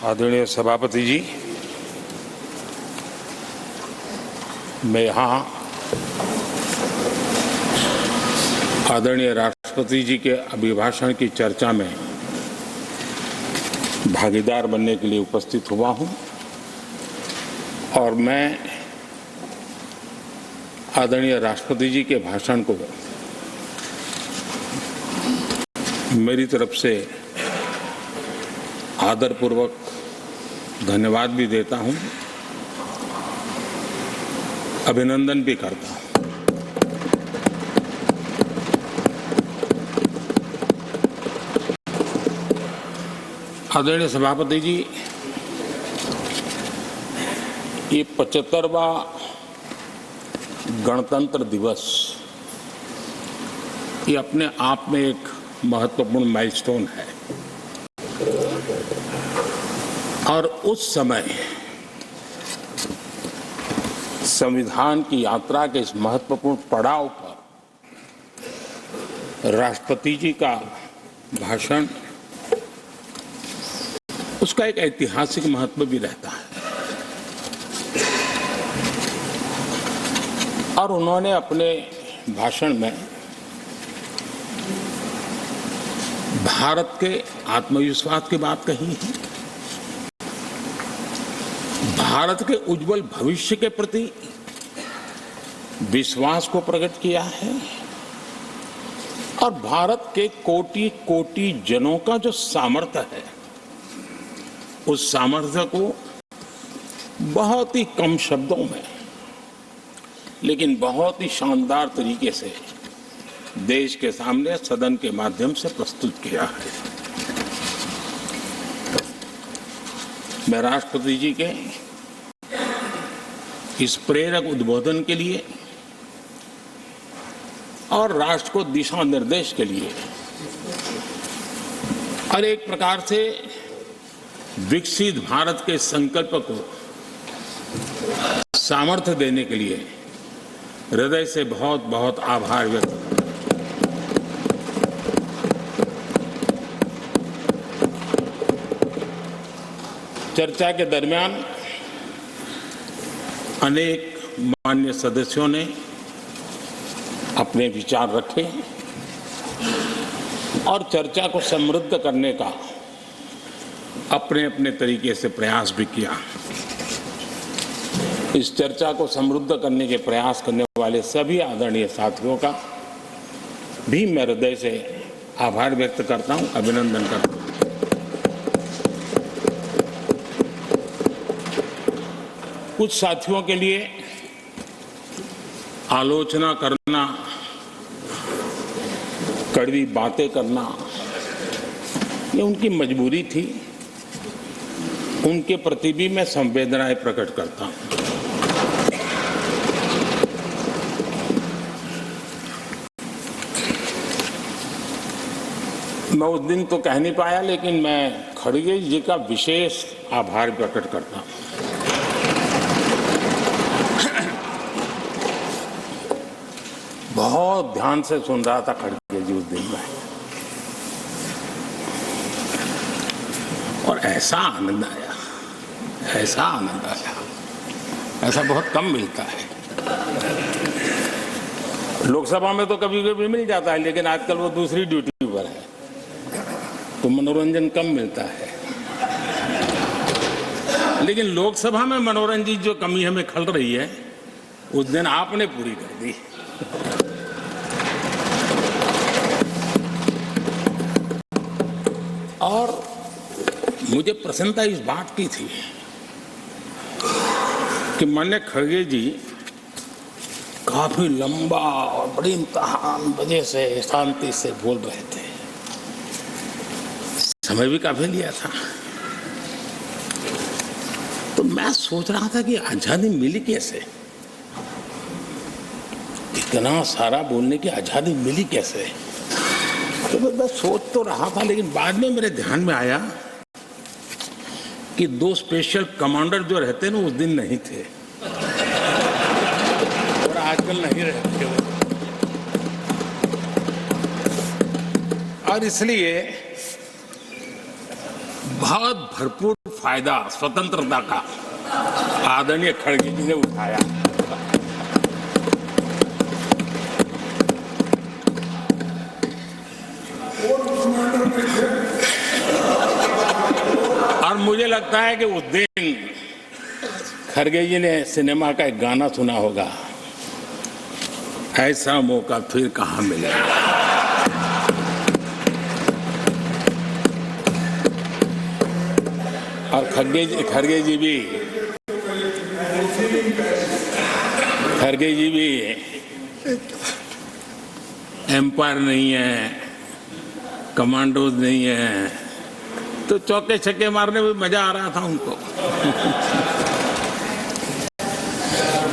आदरणीय सभापति जी, मैं यहाँ आदरणीय राष्ट्रपति जी के अभिभाषण की चर्चा में भागीदार बनने के लिए उपस्थित हुआ हूँ और मैं आदरणीय राष्ट्रपति जी के भाषण को मेरी तरफ से आदरपूर्वक धन्यवाद भी देता हूं, अभिनंदन भी करता हूं। आदरणीय सभापति जी, ये 75वां गणतंत्र दिवस ये अपने आप में एक महत्वपूर्ण माइलस्टोन है और उस समय संविधान की यात्रा के इस महत्वपूर्ण पड़ाव पर राष्ट्रपति जी का भाषण उसका एक ऐतिहासिक महत्व भी रहता है और उन्होंने अपने भाषण में भारत के आत्मविश्वास की बात कही है, भारत के उज्जवल भविष्य के प्रति विश्वास को प्रकट किया है और भारत के कोटि कोटि जनों का जो सामर्थ्य है उस सामर्थ्य को बहुत ही कम शब्दों में लेकिन बहुत ही शानदार तरीके से देश के सामने सदन के माध्यम से प्रस्तुत किया है। मैं राष्ट्रपति जी के इस प्रेरक उद्बोधन के लिए और राष्ट्र को दिशा निर्देश के लिए और एक प्रकार से विकसित भारत के संकल्प को सामर्थ्य देने के लिए हृदय से बहुत बहुत आभार व्यक्त करता हूं। चर्चा के दरमियान अनेक मान्य सदस्यों ने अपने विचार रखे और चर्चा को समृद्ध करने का अपने अपने तरीके से प्रयास भी किया। इस चर्चा को समृद्ध करने के प्रयास करने वाले सभी आदरणीय साथियों का भी मैं हृदय से आभार व्यक्त करता हूं, अभिनंदन करता हूं। कुछ साथियों के लिए आलोचना करना, कड़वी बातें करना ये उनकी मजबूरी थी, उनके प्रति भी मैं संवेदनाएं प्रकट करता हूं। मैं उस दिन तो कह नहीं पाया लेकिन मैं खड़गे जी का विशेष आभार प्रकट करता हूं। बहुत ध्यान से सुन रहा था खड़गे जी उस दिन में और ऐसा आनंद आया, ऐसा बहुत कम मिलता है। लोकसभा में तो कभी कभी मिल जाता है लेकिन आजकल वो दूसरी ड्यूटी पर है तो मनोरंजन कम मिलता है। लेकिन लोकसभा में मनोरंजन की जो कमी हमें खल रही है उस दिन आपने पूरी कर दी। और मुझे प्रसन्नता इस बात की थी कि माननीय खड़गे जी काफी लंबा और बड़ी इम्तिहान वजह से शांति से बोल रहे थे, समय भी काफी लिया था। तो मैं सोच रहा था कि आजादी मिली कैसे, इतना सारा बोलने की आजादी मिली कैसे। तो मैं सोच तो रहा था लेकिन बाद में मेरे ध्यान में आया कि दो स्पेशल कमांडर जो रहते ना उस दिन नहीं थे और आजकल नहीं रहते वो, और इसलिए बहुत भरपूर फायदा स्वतंत्रता का आदरणीय खड़गे जी ने उठाया। और मुझे लगता है कि उस दिन खड़गे जी ने सिनेमा का एक गाना सुना होगा, ऐसा मौका फिर कहां मिलेगा। और खड़गे जी भी एम्पायर नहीं है, कमांडोज नहीं है, तो चौके छक्के मारने में मजा आ रहा था उनको।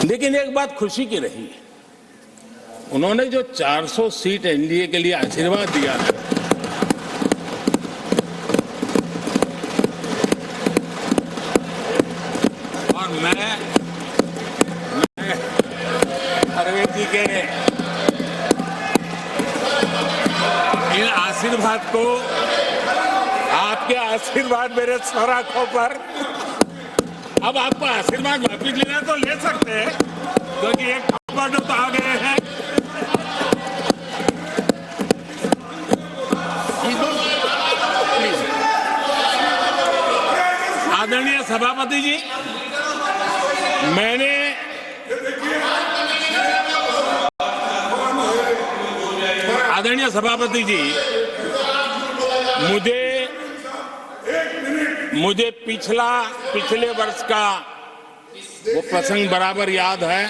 लेकिन एक बात खुशी की रही, उन्होंने जो 400 सीट एनडीए के लिए आशीर्वाद दिया है, और मैं अरविंद जी के इन आशीर्वाद को, आपके आशीर्वाद मेरे सर आंखों पर, अब आपको आशीर्वाद वापिस लेना तो ले सकते हैं, क्योंकि एक नंबर तो आ गए हैं। आदरणीय सभापति जी, आदरणीय सभापति जी, मुझे पिछले वर्ष का वो प्रसंग बराबर याद है।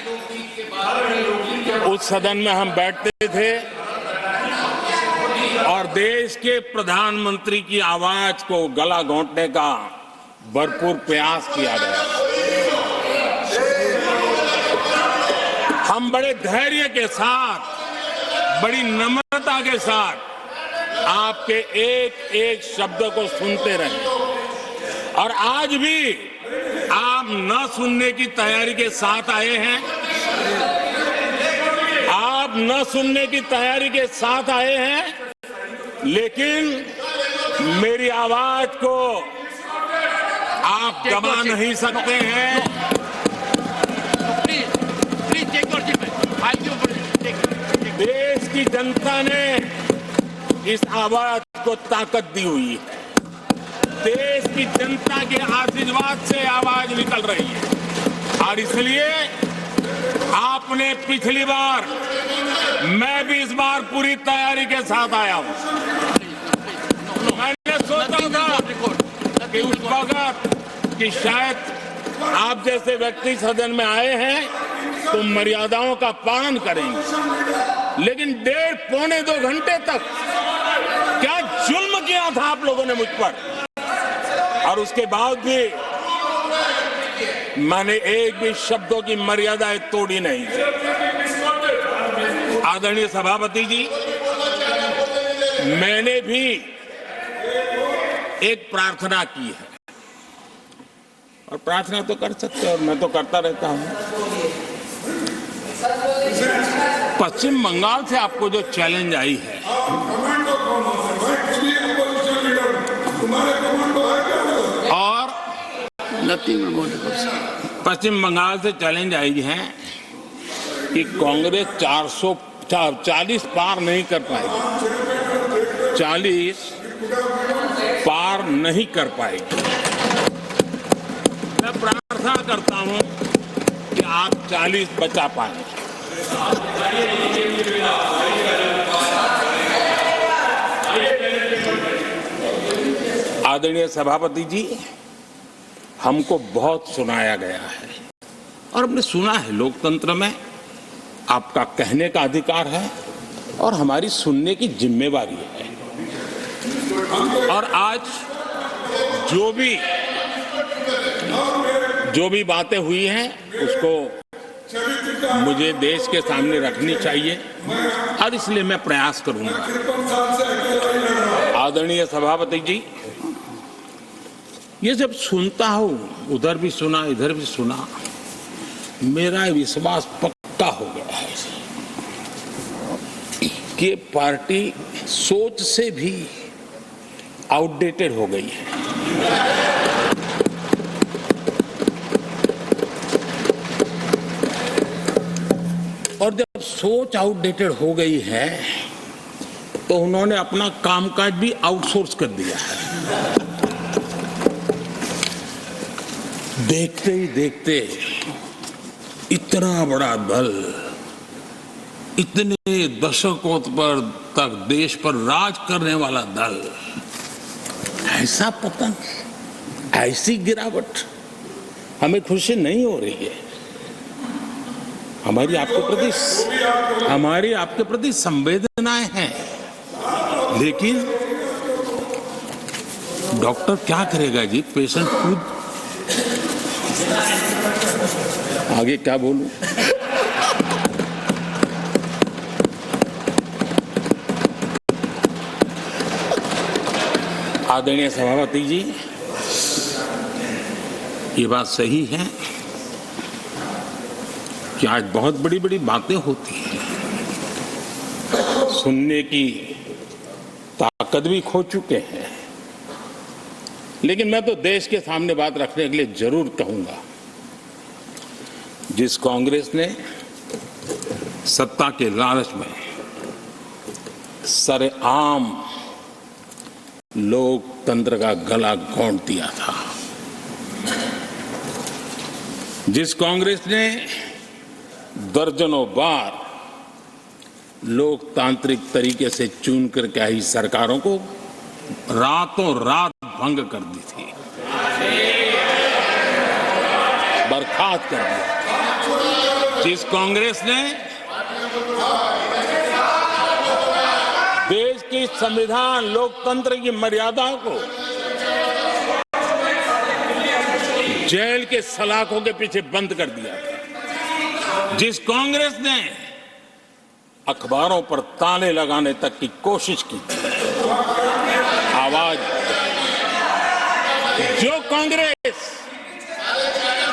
उस सदन में हम बैठते थे और देश के प्रधानमंत्री की आवाज को गला घोंटने का भरपूर प्रयास किया गया। हम बड़े धैर्य के साथ, बड़ी नम्रता के साथ आपके एक एक शब्द को सुनते रहे, और आज भी आप न सुनने की तैयारी के साथ आए हैं। आप न सुनने की तैयारी के साथ आए हैं, लेकिन मेरी आवाज को आप दबा नहीं सकते हैं। देश की जनता ने इस आवाज को ताकत दी हुई है। देश की जनता के आशीर्वाद से आवाज निकल रही है, और इसलिए आपने पिछली बार, मैं भी इस बार पूरी तैयारी के साथ आया हूं। मैंने सोचा था कि उस वक्त कि शायद आप जैसे व्यक्ति सदन में आए हैं तो मर्यादाओं का पालन करेंगे, लेकिन 1.5-2 घंटे तक क्या जुल्म किया था आप लोगों ने मुझ पर, और उसके बाद भी मैंने एक भी शब्दों की मर्यादाएं तोड़ी नहीं। आदरणीय सभापति जी, मैंने भी एक प्रार्थना की है, और प्रार्थना तो कर सकते हैं, और मैं तो करता रहता हूं। पश्चिम बंगाल से आपको जो चैलेंज आई है, और पश्चिम बंगाल से चैलेंज आई है कि कांग्रेस 440 पार नहीं कर पाएगी, 40 पार नहीं कर पाएगी। मैं प्रार्थना करता हूं कि आप 40 बचा पाए। आदरणीय सभापति जी, हमको बहुत सुनाया गया है, और हमने सुना है। लोकतंत्र में आपका कहने का अधिकार है, और हमारी सुनने की जिम्मेवारी है। और आज जो भी बातें हुई हैं, उसको मुझे देश के सामने रखनी चाहिए, और इसलिए मैं प्रयास करूंगा। आदरणीय सभापति जी, ये जब सुनता हूं, उधर भी सुना, इधर भी सुना, मेरा विश्वास पक्का हो गया है कि ये पार्टी सोच से भी आउटडेटेड हो गई है। और जब सोच आउटडेटेड हो गई है तो उन्होंने अपना कामकाज भी आउटसोर्स कर दिया है। देखते ही देखते इतना बड़ा दल, इतने दशकों पर तक देश पर राज करने वाला दल, ऐसा पतन, ऐसी गिरावट, हमें खुशी नहीं हो रही है। हमारी आपके प्रति संवेदनाएं हैं, लेकिन डॉक्टर क्या करेगा जी, पेशेंट खुद। आगे क्या बोलूं? आदरणीय सभापति जी, ये बात सही है कि आज बहुत बड़ी बड़ी बातें होती हैं, सुनने की ताकत भी खो चुके हैं, लेकिन मैं तो देश के सामने बात रखने के लिए जरूर कहूंगा, जिस कांग्रेस ने सत्ता के लालच में सरेआम लोकतंत्र का गला घोंट दिया था, जिस कांग्रेस ने दर्जनों बार लोकतांत्रिक तरीके से चुन करके आई सरकारों को रातों रात भंग कर दी थी, बर्खास्त कर दिया, जिस कांग्रेस ने देश की संविधान लोकतंत्र की मर्यादाओं को जेल के सलाखों के पीछे बंद कर दिया था, जिस कांग्रेस ने अखबारों पर ताले लगाने तक की कोशिश की थी, आवाज, जो कांग्रेस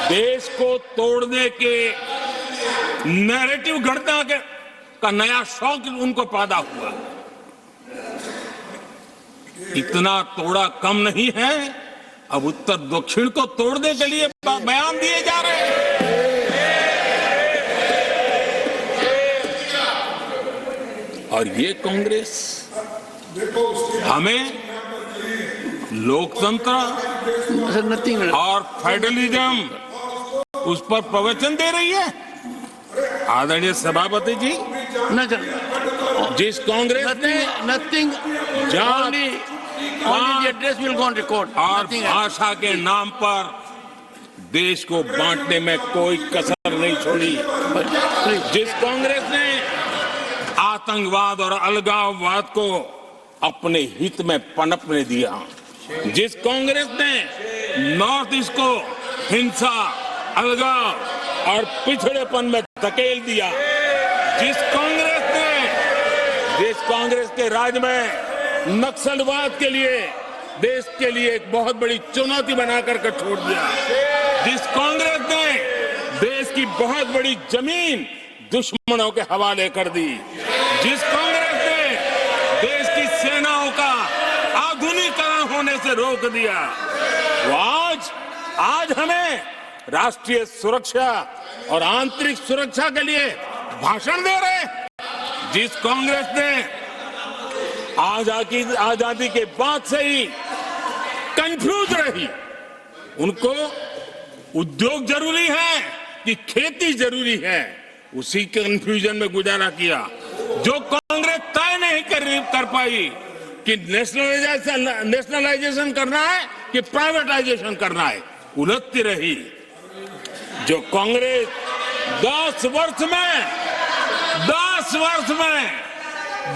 देश को तोड़ने के नैरेटिव घटना का नया शौक उनको पैदा हुआ, इतना तोड़ा कम नहीं है, अब उत्तर दक्षिण को तोड़ने के लिए बयान दिए जा रहे हैं। और ये कांग्रेस हमें लोकतंत्र और फेडरलिज्म उस पर प्रवचन दे रही है। आदरणीय सभापति जी, जिस कांग्रेस ने नथिंग और भाषा के नाम पर देश को बांटने में कोई कसर नहीं छोड़ी, जिस कांग्रेस ने आतंकवाद और अलगाववाद को अपने हित में पनपने दिया, जिस कांग्रेस ने नॉर्थ ईस्ट को हिंसा, अलगाव और पिछड़ेपन में धकेल दिया, जिस कांग्रेस के राज में नक्सलवाद के लिए देश के लिए एक बहुत बड़ी चुनौती बनाकर के छोड़ दिया, जिस कांग्रेस ने देश की बहुत बड़ी जमीन दुश्मनों के हवाले कर दी, जिस कांग्रेस ने देश की सेनाओं का आधुनिकीकरण होने से रोक दिया, वो आज हमें राष्ट्रीय सुरक्षा और आंतरिक सुरक्षा के लिए भाषण दे रहे हैं। जिस कांग्रेस ने आजादी के बाद से ही कंफ्यूज रही, उनको उद्योग जरूरी है कि खेती जरूरी है, उसी कंफ्यूजन में गुजारा किया। जो कांग्रेस तय नहीं कर पाई कि नेशनलाइजेशन करना है कि प्राइवेटाइजेशन करना है, उलझती रही। जो कांग्रेस 10 वर्ष में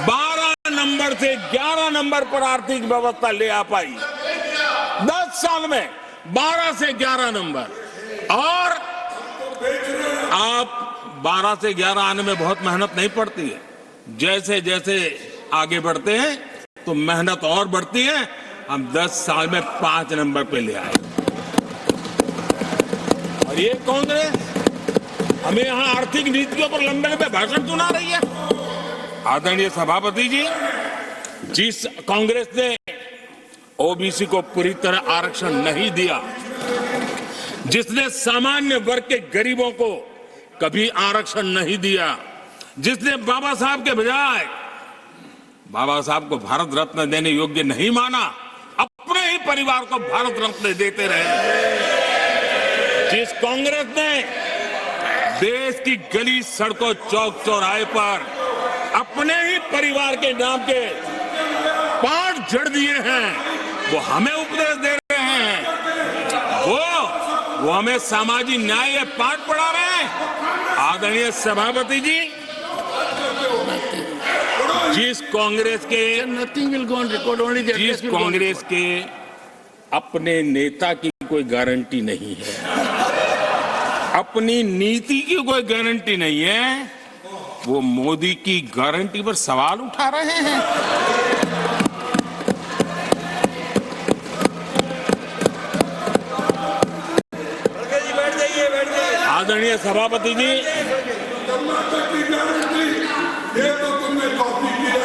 12 नंबर से 11 नंबर पर आर्थिक व्यवस्था ले आ पाई, 10 साल में 12 से 11 नंबर। और आप 12 से 11 आने में बहुत मेहनत नहीं पड़ती है, जैसे जैसे आगे बढ़ते हैं तो मेहनत और बढ़ती है। हम 10 साल में 5 नंबर पे ले आए। और ये कांग्रेस हमें यहां आर्थिक नीतियों पर लंबे लंबे भाषण सुना रही है। आदरणीय सभापति जी, जिस कांग्रेस ने ओबीसी को पूरी तरह आरक्षण नहीं दिया, जिसने सामान्य वर्ग के गरीबों को कभी आरक्षण नहीं दिया, जिसने बाबा साहब के बजाय बाबा साहब को भारत रत्न देने योग्य नहीं माना, अपने ही परिवार को भारत रत्न देते रहे, जिस कांग्रेस ने देश की गली सड़कों चौक चौराहे पर अपने ही परिवार के नाम के पाठ जड़ दिए हैं, वो हमें उपदेश दे रहे हैं, वो हमें सामाजिक न्याय के पाठ पढ़ा रहे हैं। आदरणीय सभापति जी, जिस कांग्रेस के अपने नेता की कोई गारंटी नहीं है, अपनी नीति की कोई गारंटी नहीं है, वो मोदी की गारंटी पर सवाल उठा रहे हैं। आदरणीय सभापति जी,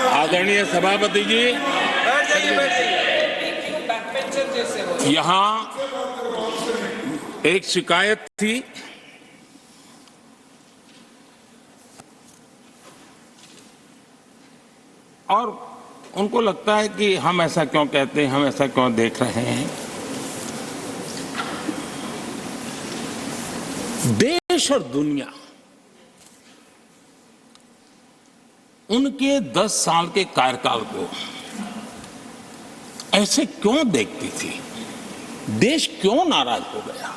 आदरणीय सभापति जी, यहाँ एक शिकायत थी, और उनको लगता है कि हम ऐसा क्यों कहते हैं, हम ऐसा क्यों देख रहे हैं। देश और दुनिया उनके 10 साल के कार्यकाल को ऐसे क्यों देखती थी, देश क्यों नाराज हो गया।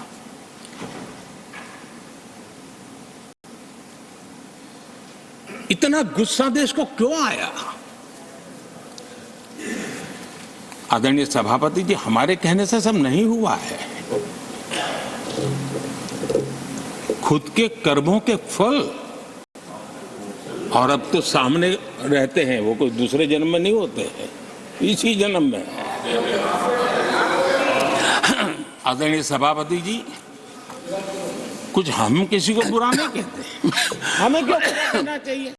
इतना गुस्सा देश को क्यों आया। आदरणीय सभापति जी, हमारे कहने से सब नहीं हुआ है, खुद के कर्मों के फल और अब तो सामने रहते हैं, वो कोई दूसरे जन्म में नहीं होते हैं, इसी जन्म में। आदरणीय सभापति जी, कुछ हम किसी को बुरा नहीं कहते, हमें क्यों कहना चाहिए।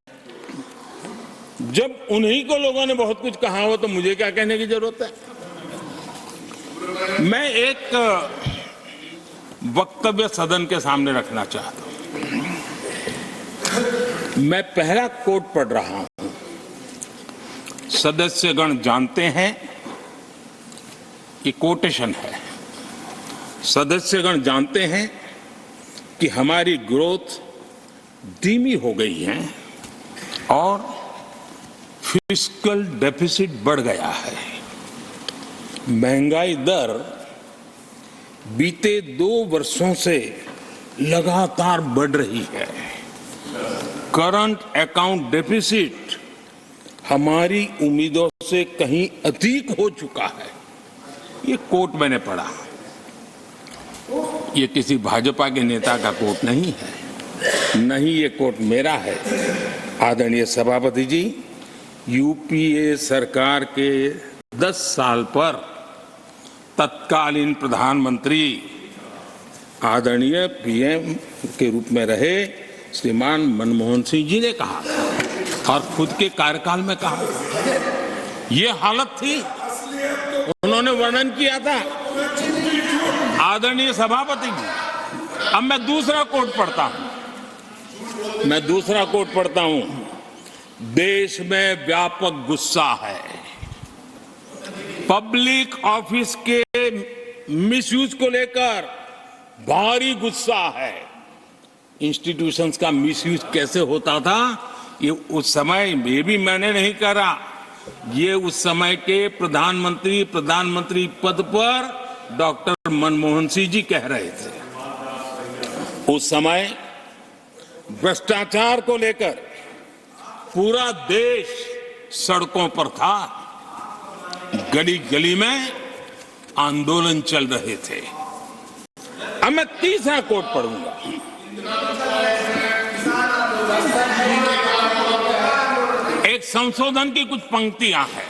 जब उन्हीं को लोगों ने बहुत कुछ कहा हो तो मुझे क्या कहने की जरूरत है। मैं एक वक्तव्य सदन के सामने रखना चाहता हूं। मैं पहला कोट पढ़ रहा हूं। सदस्यगण जानते हैं, ये कोटेशन है, सदस्यगण जानते हैं कि हमारी ग्रोथ धीमी हो गई है और फिस्कल डेफिसिट बढ़ गया है। महंगाई दर बीते 2 वर्षों से लगातार बढ़ रही है। करंट अकाउंट डेफिसिट हमारी उम्मीदों से कहीं अधिक हो चुका है। ये कोट मैंने पढ़ा, ये किसी भाजपा के नेता का कोट नहीं है, नहीं ये कोट मेरा है। आदरणीय सभापति जी, यूपीए सरकार के 10 साल पर तत्कालीन प्रधानमंत्री आदरणीय पीएम के रूप में रहे श्रीमान मनमोहन सिंह जी ने कहा था और खुद के कार्यकाल में कहा, ये हालत थी, उन्होंने वर्णन किया था। आदरणीय सभापति जी, अब मैं दूसरा कोट पढ़ता हूं, देश में व्यापक गुस्सा है, पब्लिक ऑफिस के मिसयूज को लेकर भारी गुस्सा है। इंस्टीट्यूशंस का मिसयूज कैसे होता था, ये उस समय ये भी मैंने नहीं करा, ये उस समय के प्रधानमंत्री पद पर डॉक्टर मनमोहन सिंह जी कह रहे थे। उस समय भ्रष्टाचार को लेकर पूरा देश सड़कों पर था, गली गली में आंदोलन चल रहे थे। अब मैं तीसरा कोट पढ़ूंगा। एक संशोधन की कुछ पंक्तियां हैं,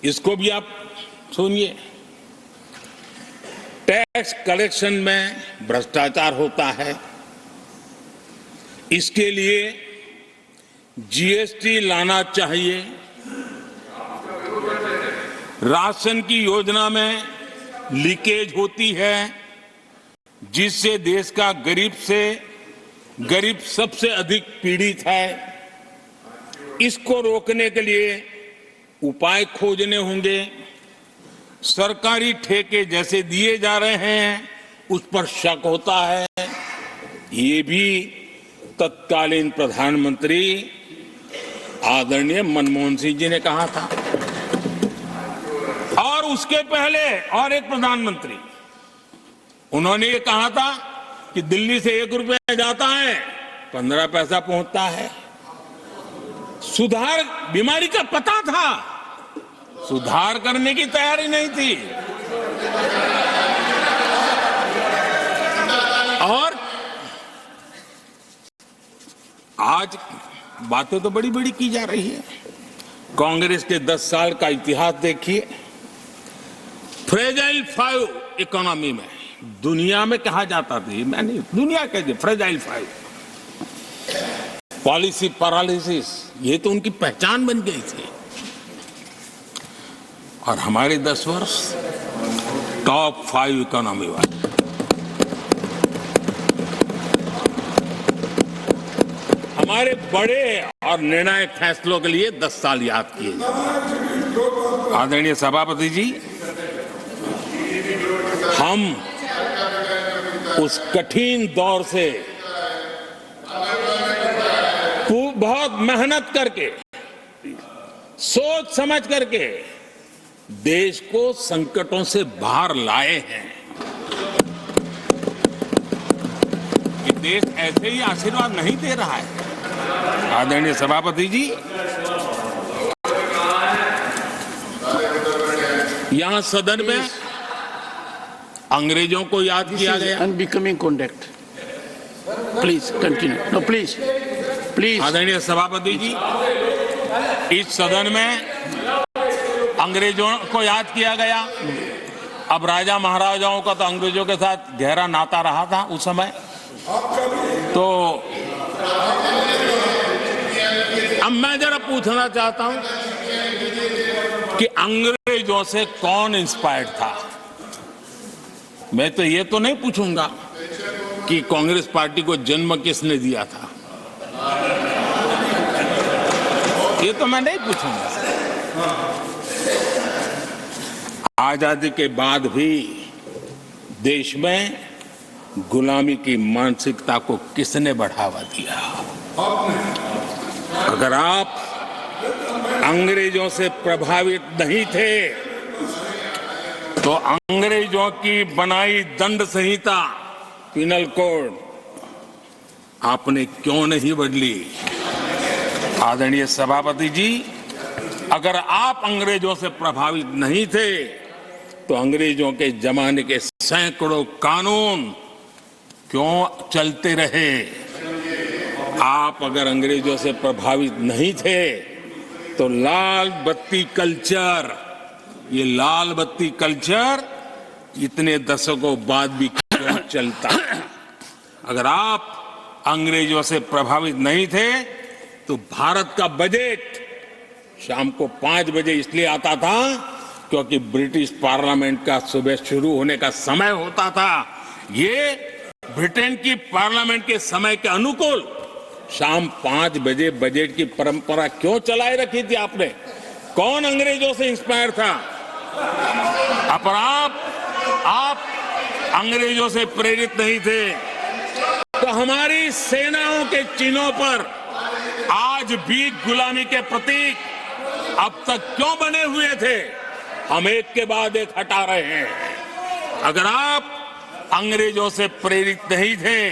इसको भी आप सुनिए। टैक्स कलेक्शन में भ्रष्टाचार होता है, इसके लिए जीएसटी लाना चाहिए। राशन की योजना में लीकेज होती है, जिससे देश का गरीब सबसे अधिक पीड़ित है। इसको रोकने के लिए उपाय खोजने होंगे। सरकारी ठेके जैसे दिए जा रहे हैं उस पर शक होता है। ये भी तत्कालीन प्रधानमंत्री आदरणीय मनमोहन सिंह जी ने कहा था, और उसके पहले और एक प्रधानमंत्री, उन्होंने ये कहा था कि दिल्ली से 1 रुपया जाता है 15 पैसा पहुंचता है। सुधार, बीमारी का पता था, सुधार करने की तैयारी नहीं थी। और आज बातें तो बड़ी बड़ी की जा रही है। कांग्रेस के 10 साल का इतिहास देखिए। फ्रेजाइल 5 इकोनॉमी में दुनिया में कहा जाता था, मैं नहीं, दुनिया कहती फ्रेजाइल 5, पॉलिसी पैरालिसिस, ये तो उनकी पहचान बन गई थी। और हमारे 10 वर्ष टॉप 5 इकोनॉमी वाले। हमारे बड़े और निर्णायक फैसलों के लिए 10 साल याद किए जाए। आदरणीय सभापति जी, हम उस कठिन दौर से बहुत मेहनत करके, सोच समझ करके देश को संकटों से बाहर लाए हैं। ये देश ऐसे ही आशीर्वाद नहीं दे रहा है। आदरणीय सभापति जी, यहां सदन में अंग्रेजों को याद किया गया। Unbecoming conduct, please continue. No please please. आदरणीय सभापति जी, इस सदन में अंग्रेजों को याद किया गया। अब राजा महाराजाओं का तो अंग्रेजों के साथ गहरा नाता रहा था उस समय, तो अब मैं जरा पूछना चाहता हूं कि अंग्रेजों से कौन इंस्पायर्ड था। मैं तो ये तो नहीं पूछूंगा कि कांग्रेस पार्टी को जन्म किसने दिया था, ये तो मैं नहीं पूछूंगा। आजादी के बाद भी देश में गुलामी की मानसिकता को किसने बढ़ावा दिया। अगर आप अंग्रेजों से प्रभावित नहीं थे तो अंग्रेजों की बनाई दंड संहिता, पिनल कोड, आपने क्यों नहीं बदली। आदरणीय सभापति जी, अगर आप अंग्रेजों से प्रभावित नहीं थे तो अंग्रेजों के जमाने के सैकड़ों कानून क्यों चलते रहे। आप अगर अंग्रेजों से प्रभावित नहीं थे तो लाल बत्ती कल्चर, ये लाल बत्ती कल्चर इतने दशकों बाद भी क्यों चलता। अगर आप अंग्रेजों से प्रभावित नहीं थे तो भारत का बजट शाम को 5 बजे इसलिए आता था क्योंकि ब्रिटिश पार्लियामेंट का सुबह शुरू होने का समय होता था। ये ब्रिटेन की पार्लियामेंट के समय के अनुकूल शाम 5 बजे बजट की परंपरा क्यों चलाए रखी थी आपने। कौन अंग्रेजों से इंस्पायर था। पर आप अंग्रेजों से प्रेरित नहीं थे तो हमारी सेनाओं के चिन्हों पर आज भी गुलामी के प्रतीक अब तक क्यों बने हुए थे। हम एक के बाद एक हटा रहे हैं। अगर आप अंग्रेजों से प्रेरित नहीं थे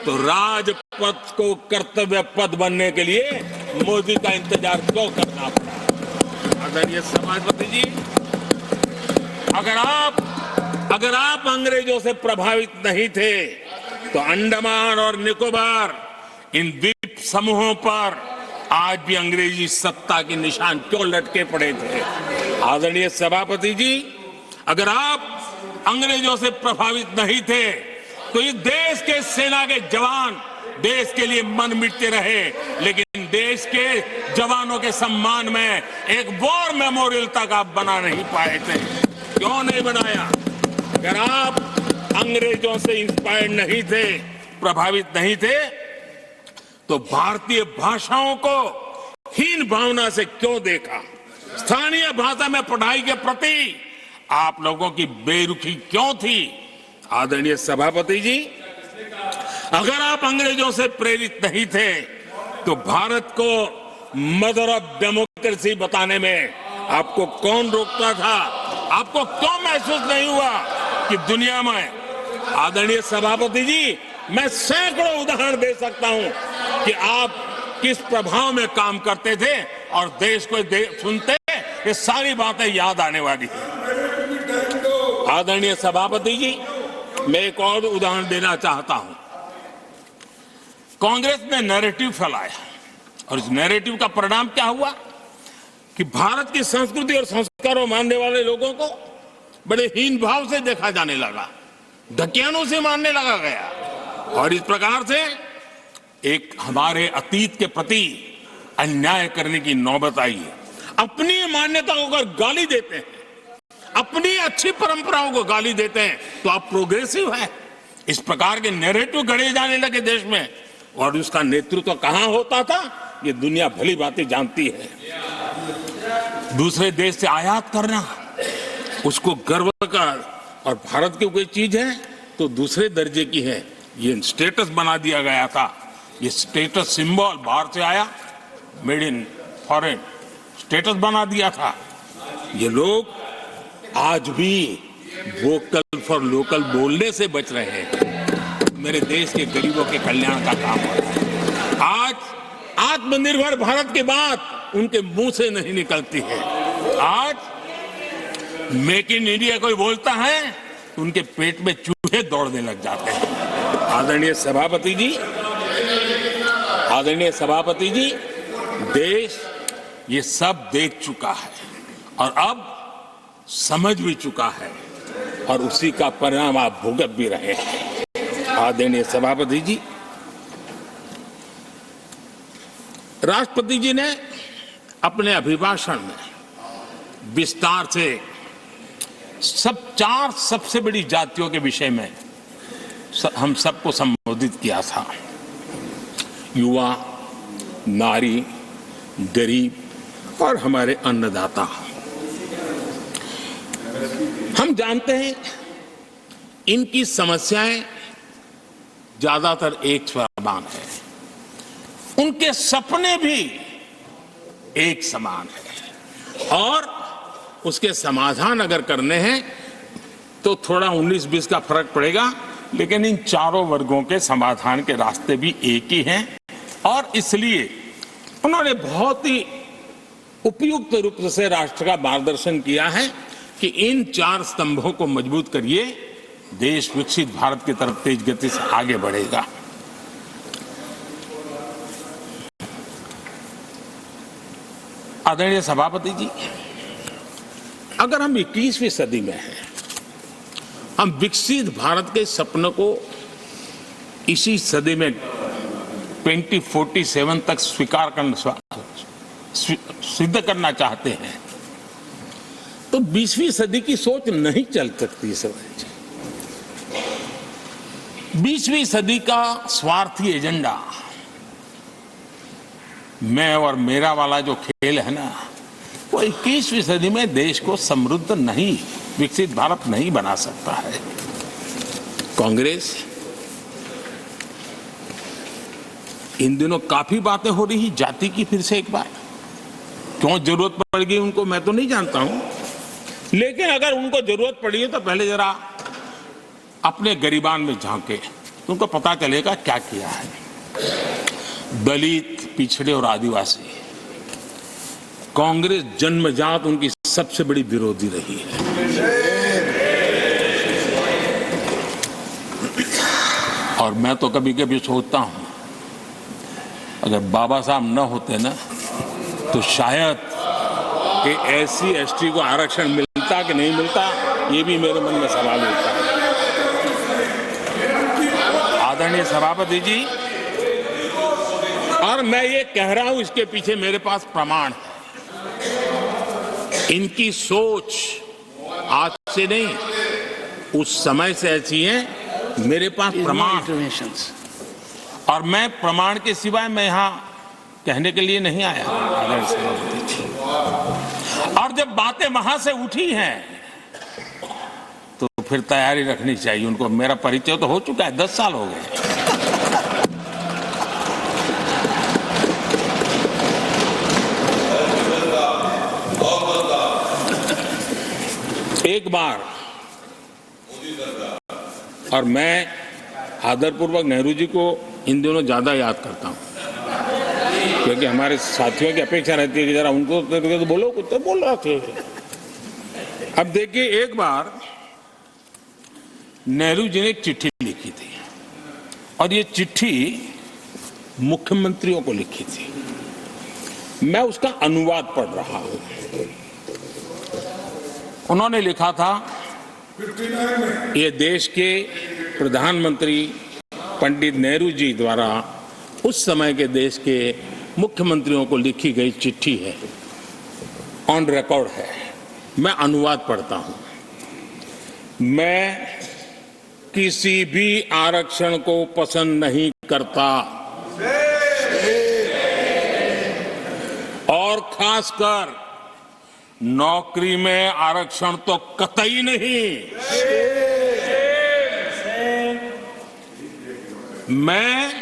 तो राजपथ को कर्तव्य पथ बनने के लिए मोदी का इंतजार क्यों करना पड़ा। आदरणीय सभापति जी, अगर आप अंग्रेजों से प्रभावित नहीं थे तो अंडमान और निकोबार इन द्वीप समूहों पर आज भी अंग्रेजी सत्ता के निशान क्यों लटके पड़े थे। आदरणीय सभापति जी, अगर आप अंग्रेजों से प्रभावित नहीं थे तो ये देश के सेना के जवान देश के लिए मन मिटते रहे, लेकिन देश के जवानों के सम्मान में एक वॉर मेमोरियल तक आप बना नहीं पाए थे। क्यों नहीं बनाया? अगर आप अंग्रेजों से इंस्पायर्ड नहीं थे, प्रभावित नहीं थे, तो भारतीय भाषाओं को हीन भावना से क्यों देखा? स्थानीय भाषा में पढ़ाई के प्रति आप लोगों की बेरुखी क्यों थी? आदरणीय सभापति जी, अगर आप अंग्रेजों से प्रेरित नहीं थे, तो भारत को मदर ऑफ डेमोक्रेसी बताने में आपको कौन रोकता था? आपको क्यों महसूस नहीं हुआ कि दुनिया में? आदरणीय सभापति जी, मैं सैकड़ों उदाहरण दे सकता हूं कि आप किस प्रभाव में काम करते थे और देश को सुनते ये सारी बातें याद आने वाली है। आदरणीय सभापति जी, मैं एक और उदाहरण देना चाहता हूं। कांग्रेस ने नैरेटिव फैलाया और इस नैरेटिव का परिणाम क्या हुआ कि भारत की संस्कृति और संस्कारों मानने वाले लोगों को बड़े हीन भाव से देखा जाने लगा, ढकियानों से मानने लगा गया, और इस प्रकार से एक हमारे अतीत के प्रति अन्याय करने की नौबत आई है। अपनी मान्यता को अगर गाली देते हैं, अपनी अच्छी परंपराओं को गाली देते हैं, तो आप प्रोग्रेसिव हैं। इस प्रकार के नैरेटिव गढ़े जाने लगे देश में, और उसका नेतृत्व कहां होता था ये दुनिया भली बातें जानती है। दूसरे देश से आयात करना, उसको गर्व का, और भारत की कोई चीज है तो दूसरे दर्जे की है, ये स्टेटस बना दिया गया था। ये स्टेटस सिंबल बाहर से आया, मेड इन फॉरेन स्टेटस बना दिया था। ये लोग आज भी वोकल फॉर लोकल बोलने से बच रहे हैं। मेरे देश के गरीबों के कल्याण का काम हो रहा है। आज आत्मनिर्भर भारत की बात उनके मुंह से नहीं निकलती है। आज मेक इन इंडिया कोई बोलता है तो उनके पेट में चूहे दौड़ने लग जाते हैं। आदरणीय सभापति जी, देश ये सब देख चुका है और अब समझ भी चुका है, और उसी का परिणाम आप भुगत भी रहे हैं। आदरणीय सभापति जी, राष्ट्रपति जी ने अपने अभिभाषण में विस्तार से चार सबसे बड़ी जातियों के विषय में हम सबको संबोधित किया था। युवा, नारी, गरीब और हमारे अन्नदाता। हम जानते हैं इनकी समस्याएं ज्यादातर एक समान है, उनके सपने भी एक समान है, और उसके समाधान अगर करने हैं तो थोड़ा 19-20 का फर्क पड़ेगा, लेकिन इन चारों वर्गों के समाधान के रास्ते भी एक ही हैं। और इसलिए उन्होंने बहुत ही उपयुक्त रूप से राष्ट्र का मार्गदर्शन किया है कि इन चार स्तंभों को मजबूत करिए, देश विकसित भारत की तरफ तेज गति से आगे बढ़ेगा। आदरणीय सभापति जी, अगर हम 21वीं सदी में हैं, हम विकसित भारत के सपने को इसी सदी में 2047 तक सिद्ध करना चाहते हैं, तो 20वीं सदी की सोच नहीं चल सकती। 20वीं सदी का स्वार्थी एजेंडा, मैं और मेरा वाला जो खेल है ना, वो 21वीं सदी में देश को समृद्ध नहीं, विकसित भारत नहीं बना सकता है। कांग्रेस इन दिनों काफी बातें हो रही जाति की, फिर से एक बार क्यों जरूरत पड़ गई उनको मैं तो नहीं जानता हूं, लेकिन अगर उनको जरूरत पड़ी है तो पहले जरा अपने गरिबान में झांके, उनको पता चलेगा क्या किया है। दलित, पिछड़े और आदिवासी, कांग्रेस जन्मजात उनकी सबसे बड़ी विरोधी रही है। और मैं तो कभी कभी सोचता हूं, अगर बाबा साहब न होते ना, तो शायद कि SC ST को आरक्षण मिलता कि नहीं मिलता, ये भी मेरे मन में सवाल उठता है। आदरणीय सभापति जी, और मैं ये कह रहा हूं, इसके पीछे मेरे पास प्रमाण है। इनकी सोच आज से नहीं, उस समय से ऐसी है। मेरे पास प्रमाण, और मैं प्रमाण के सिवाय मैं यहां कहने के लिए नहीं आया। और जब बातें वहां से उठी हैं तो फिर तैयारी रखनी चाहिए उनको। मेरा परिचय तो हो चुका है, 10 साल हो गए। एक बार, और मैं आदरपूर्वक नेहरू जी को इन दिनों ज्यादा याद करता हूं, क्योंकि हमारे साथियों की अपेक्षा रहती है कि जरा उनको तो बोलो, कुछ तो बोल रहे थे। अब देखिए, एक बार नेहरू जी ने एक चिट्ठी लिखी थी, और ये चिट्ठी मुख्यमंत्रियों को लिखी थी। मैं उसका अनुवाद पढ़ रहा हूं। उन्होंने लिखा था, ये देश के प्रधानमंत्री पंडित नेहरू जी द्वारा उस समय के देश के मुख्यमंत्रियों को लिखी गई चिट्ठी है, ऑन रिकॉर्ड है। मैं अनुवाद पढ़ता हूं। मैं किसी भी आरक्षण को पसंद नहीं करता, और खासकर नौकरी में आरक्षण तो कतई नहीं। मैं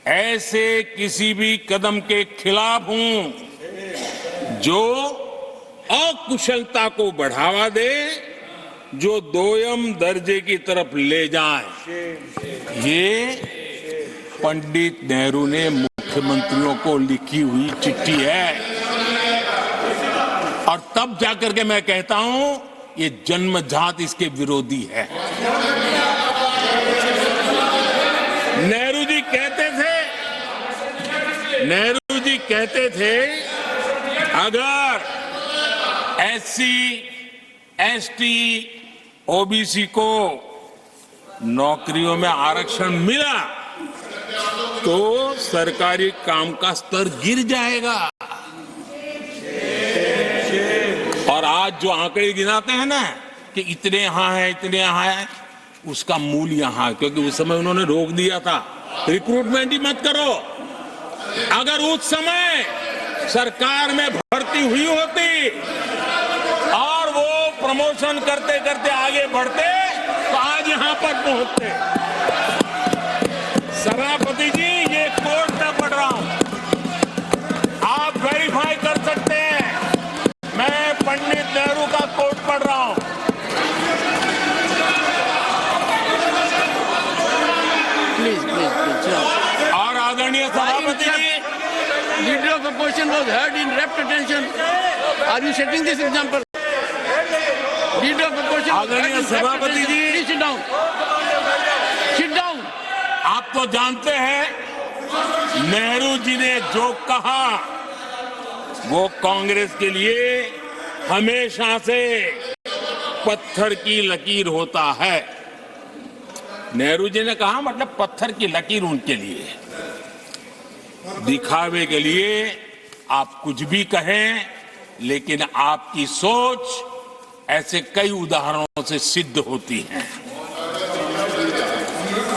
ऐसे किसी भी कदम के खिलाफ हूं जो अकुशलता को बढ़ावा दे, जो दोयम दर्जे की तरफ ले जाए। ये पंडित नेहरू ने मुख्यमंत्रियों को लिखी हुई चिट्ठी है। और तब जाकर के मैं कहता हूं, ये जन्मजात इसके विरोधी है। नेहरू जी कहते थे, अगर एससी, एसटी, ओबीसी को नौकरियों में आरक्षण मिला तो सरकारी काम का स्तर गिर जाएगा। और आज जो आंकड़े गिनाते हैं ना कि इतने यहां है, इतने यहां है, उसका मूल यहां है, क्योंकि उस समय उन्होंने रोक दिया था, रिक्रूटमेंट ही मत करो। अगर उस समय सरकार में भर्ती हुई होती और वो प्रमोशन करते करते आगे बढ़ते तो आज यहां पर पहुंचते। सभापति जी, ये कोर्ट में पढ़ रहा हूं, आप वेरीफाई कर सकते हैं। मैं पंडित नेहरू का कोट पढ़ रहा हूं। प्लीज। और आदरणीय सभापति ji, leader of opposition was heard in rapt attention. Are you setting this example? Leader of opposition, आदरणीय सभापति ji, sit down, sit down. आप तो जानते हैं नेहरू जी ने जो कहा वो कांग्रेस के लिए हमेशा से पत्थर की लकीर होता है। नेहरू जी ने कहा, मतलब पत्थर की लकीर उनके लिए। दिखावे के लिए आप कुछ भी कहें, लेकिन आपकी सोच ऐसे कई उदाहरणों से सिद्ध होती है।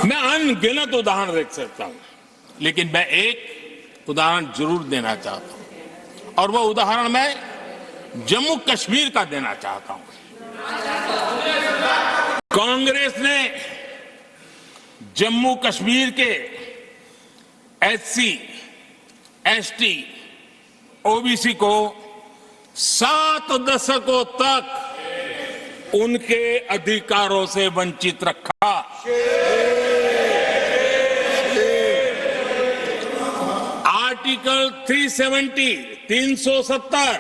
मैं अनगिनत उदाहरण देख सकता हूं, लेकिन मैं एक उदाहरण जरूर देना चाहता हूं, और वह उदाहरण मैं जम्मू कश्मीर का देना चाहता हूं। कांग्रेस ने जम्मू कश्मीर के एससी, एसटी, ओबीसी को 7 दशकों तक उनके अधिकारों से वंचित रखा। आर्टिकल 370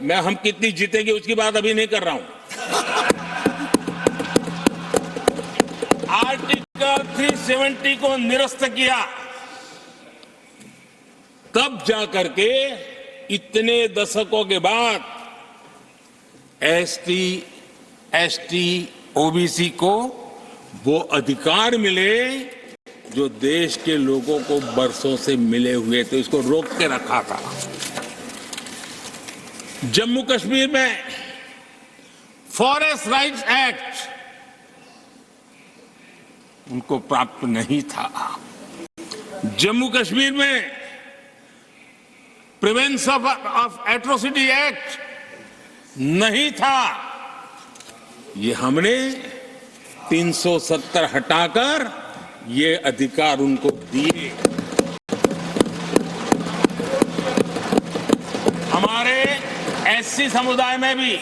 में हम कितनी जीतेंगे उसकी बात अभी नहीं कर रहा हूं। आर्टिकल 370 को निरस्त किया, तब जाकर के इतने दशकों के बाद एसटी, एसटी, ओबीसी को वो अधिकार मिले जो देश के लोगों को बरसों से मिले हुए थे उसको रोक के रखा था। जम्मू कश्मीर में फॉरेस्ट राइट्स एक्ट उनको प्राप्त नहीं था। जम्मू कश्मीर में प्रिवेंशन ऑफ एट्रोसिटी एक्ट नहीं था। ये हमने 370 हटाकर ये अधिकार उनको दिए। हमारे एससी समुदाय में भी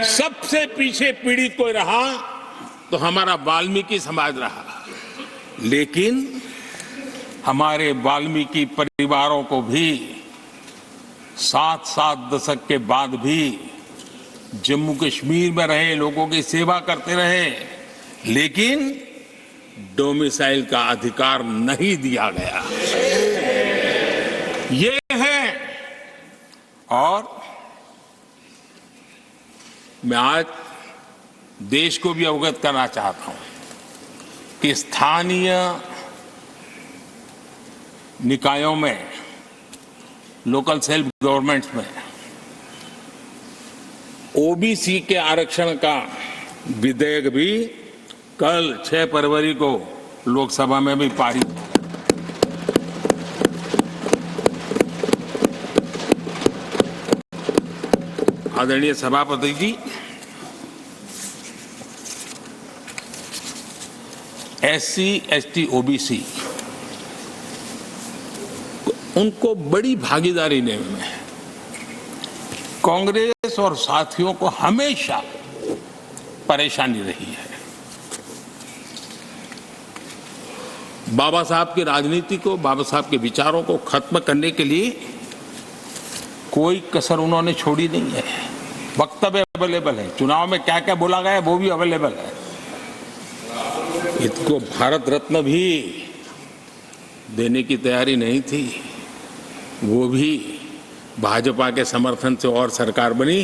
सबसे पीछे पीड़ित कोई रहा तो हमारा वाल्मीकि समाज रहा, लेकिन हमारे वाल्मीकि परिवारों को भी 7 दशक के बाद भी जम्मू कश्मीर में रहे लोगों की सेवा करते रहे, लेकिन डोमिसाइल का अधिकार नहीं दिया गया। ये है। और मैं आज देश को भी अवगत करना चाहता हूं कि स्थानीय निकायों में, लोकल सेल्फ गवर्नमेंट्स में ओबीसी के आरक्षण का विधेयक भी कल 6 फरवरी को लोकसभा में भी पारित। आदरणीय सभापति जी, एससी, एसटी, ओबीसी उनको बड़ी भागीदारी देने में कांग्रेस और साथियों को हमेशा परेशानी रही है। बाबा साहब की राजनीति को, बाबा साहब के विचारों को खत्म करने के लिए कोई कसर उन्होंने छोड़ी नहीं है। वक्तव्य अवेलेबल है, चुनाव में क्या क्या बोला गया वो भी अवेलेबल है। इनको भारत रत्न भी देने की तैयारी नहीं थी, वो भी भाजपा के समर्थन से और सरकार बनी,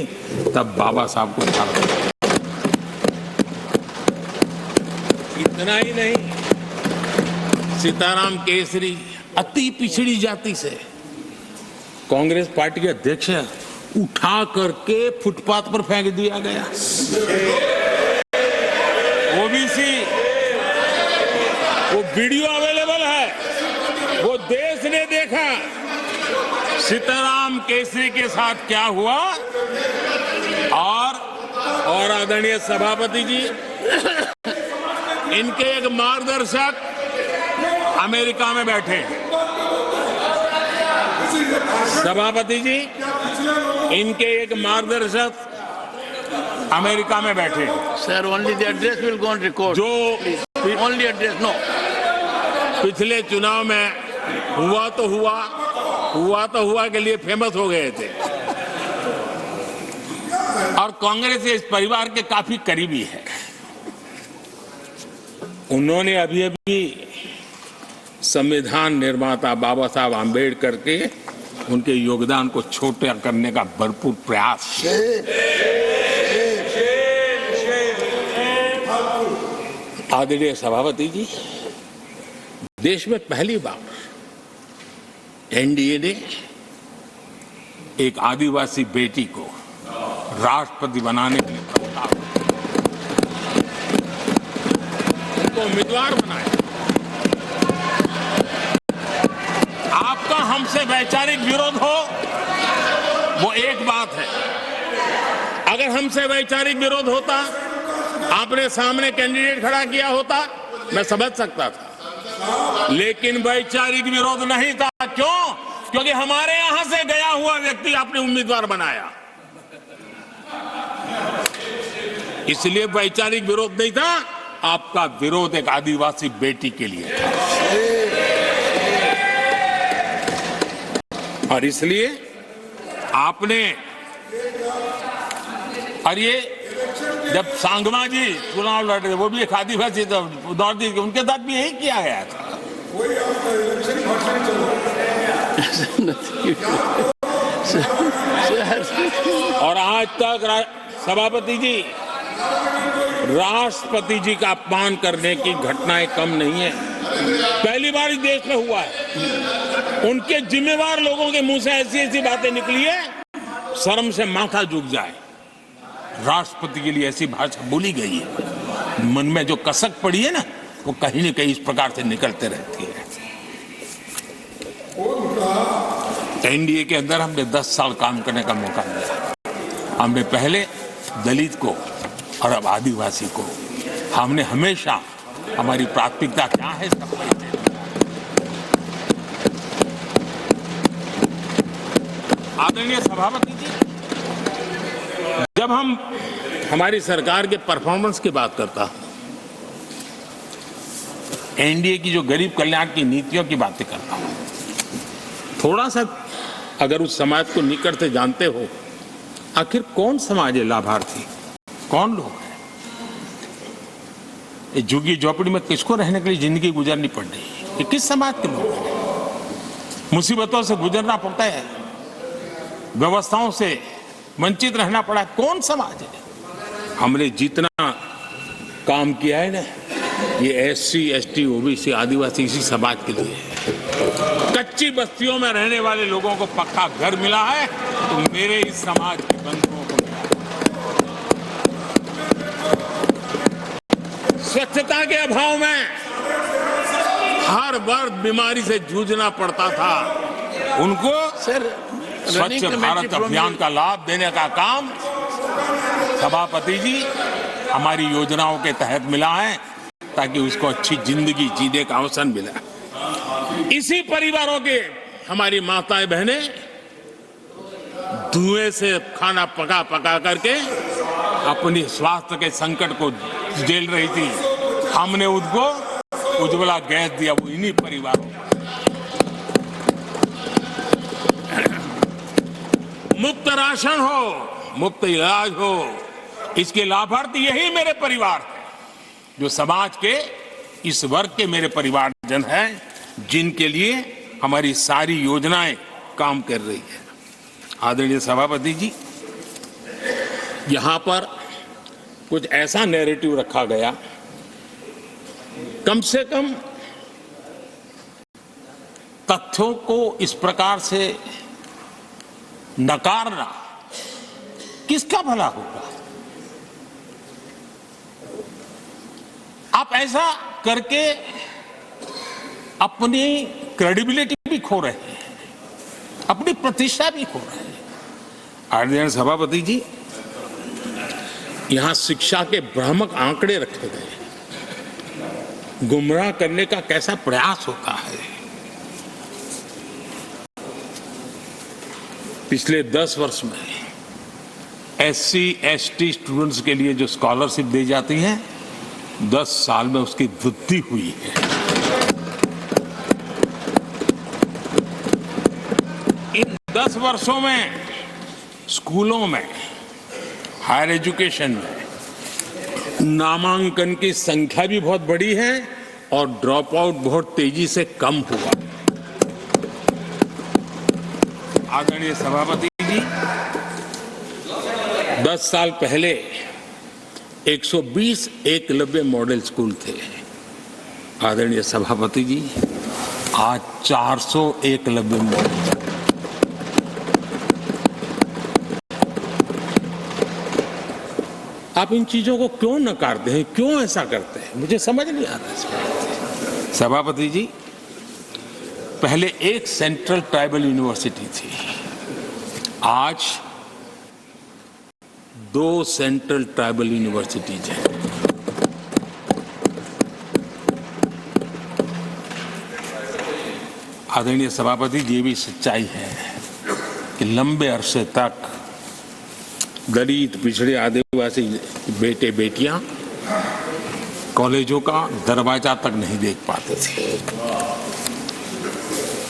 तब बाबा साहब को भारत। इतना ही नहीं, सीताराम केसरी अति पिछड़ी जाति से कांग्रेस पार्टी के अध्यक्ष उठा करके फुटपाथ पर फेंक दिया गया। ओबीसी, वो वीडियो अवेलेबल है, वो देश ने देखा सीताराम केसरी के साथ क्या हुआ। और आदरणीय सभापति जी, इनके एक मार्गदर्शक अमेरिका में बैठे। सभापति जी, इनके एक मार्गदर्शक अमेरिका में बैठे। Sir, only the address will go on record. जो Only address, no. पिछले चुनाव में हुआ तो हुआ के लिए फेमस हो गए थे और कांग्रेस इस परिवार के काफी करीबी है। उन्होंने अभी संविधान निर्माता बाबा साहब आम्बेडकर के उनके योगदान को छोटा करने का भरपूर प्रयास। आदरणीय सभापति जी, देश में पहली बार एनडीए ने एक आदिवासी बेटी को राष्ट्रपति बनाने के लिए प्रस्ताव, उनको उम्मीदवार बनाया। आपका हमसे वैचारिक विरोध हो वो एक बात है, अगर हमसे वैचारिक विरोध होता, आपने सामने कैंडिडेट खड़ा किया होता, मैं समझ सकता था, लेकिन वैचारिक विरोध नहीं था। क्यों? क्योंकि हमारे यहां से गया हुआ व्यक्ति आपने उम्मीदवार बनाया, इसलिए वैचारिक विरोध नहीं था। आपका विरोध एक आदिवासी बेटी के लिए था और इसलिए आपने, और ये जब सांगमा जी चुनाव लड़ रहे, वो भी एक आदिवासी दौड़ दी, उनके साथ भी यही किया गया था। और आज तक सभापति जी, राष्ट्रपति जी का अपमान करने की घटनाएं कम नहीं है। पहली बार इस देश में हुआ है। उनके जिम्मेवार लोगों के मुंह से ऐसी ऐसी बातें निकली है, शर्म से माथा झुक जाए। राष्ट्रपति के लिए ऐसी भाषा बोली गई है, मन में जो कसक पड़ी है ना, वो कहीं न कहीं इस प्रकार से निकलते रहती है। एनडीए के अंदर हमने 10 साल काम करने का मौका मिला। हमने पहले दलित को और अब आदिवासी को, हमने हमेशा हमारी प्राथमिकता क्या है सब आदरणीय सभापति जी, जब हम हमारी सरकार के परफॉर्मेंस की बात करता हूं, एनडीए की जो गरीब कल्याण की नीतियों की बातें करता हूं, थोड़ा सा अगर उस समाज को निकट से जानते हो, आखिर कौन समाज है लाभार्थी, कौन लोग हैं? ये झुग्गी झोपड़ी में किसको रहने के लिए जिंदगी गुजरनी पड़ रही है? ये किस समाज के लोग हैं? मुसीबतों से गुजरना पड़ता है, व्यवस्थाओं से वंचित रहना पड़ा है, कौन समाज है? हमने जितना काम किया है ना, ये एससी, एसटी, ओबीसी, आदिवासी इसी समाज के लिए है। कच्ची बस्तियों में रहने वाले लोगों को पक्का घर मिला है, तो मेरे इस समाज के बंधुओं को मिला है। स्वच्छता के अभाव में हर वर्ग बीमारी से जूझना पड़ता था, उनको स्वच्छ भारत अभियान का लाभ देने का काम सभापति जी हमारी योजनाओं के तहत मिला है, ताकि उसको अच्छी जिंदगी जीने का अवसर मिला। इसी परिवारों के हमारी माताएं बहनें धुएं से खाना पका पका करके अपनी स्वास्थ्य के संकट को झेल रही थी। हमने उनको उज्ज्वला गैस दिया, वो इन्हीं परिवारों को। मुफ्त राशन हो, मुफ्त इलाज हो, इसके लाभार्थी यही मेरे परिवार हैं, जो समाज के इस वर्ग के मेरे परिवारजन हैं, जिनके लिए हमारी सारी योजनाएं काम कर रही है। आदरणीय सभापति जी, यहां पर कुछ ऐसा नैरेटिव रखा गया, कम से कम तथ्यों को इस प्रकार से नकारना किसका भला होगा? आप ऐसा करके अपनी क्रेडिबिलिटी भी खो रहे हैं, अपनी प्रतिष्ठा भी खो रहे हैं। आदरणीय सभापति जी, यहां शिक्षा के भ्रामक आंकड़े रखे गए, गुमराह करने का कैसा प्रयास होता है। पिछले 10 वर्ष में एससी, एसटी स्टूडेंट्स के लिए जो स्कॉलरशिप दी जाती है, 10 साल में उसकी वृद्धि हुई है। इन 10 वर्षों में स्कूलों में, हायर एजुकेशन में नामांकन की संख्या भी बहुत बढ़ी है और ड्रॉप आउट बहुत तेजी से कम हुआ। आदरणीय सभापति जी, 10 साल पहले 120 एकलव्य मॉडल स्कूल थे। आदरणीय सभापति जी, आज 400 एकलव्य मॉडल। आप इन चीजों को क्यों नकारते हैं, क्यों ऐसा करते हैं, मुझे समझ नहीं आ रहा। सभापति जी, पहले एक सेंट्रल ट्राइबल यूनिवर्सिटी थी, आज 2 सेंट्रल ट्राइबल यूनिवर्सिटीज हैं। आदरणीय सभापति जी, ये भी सच्चाई है कि लंबे अरसे तक दलित, पिछड़े, आदिवासी बेटे बेटियां कॉलेजों का दरवाजा तक नहीं देख पाते थे।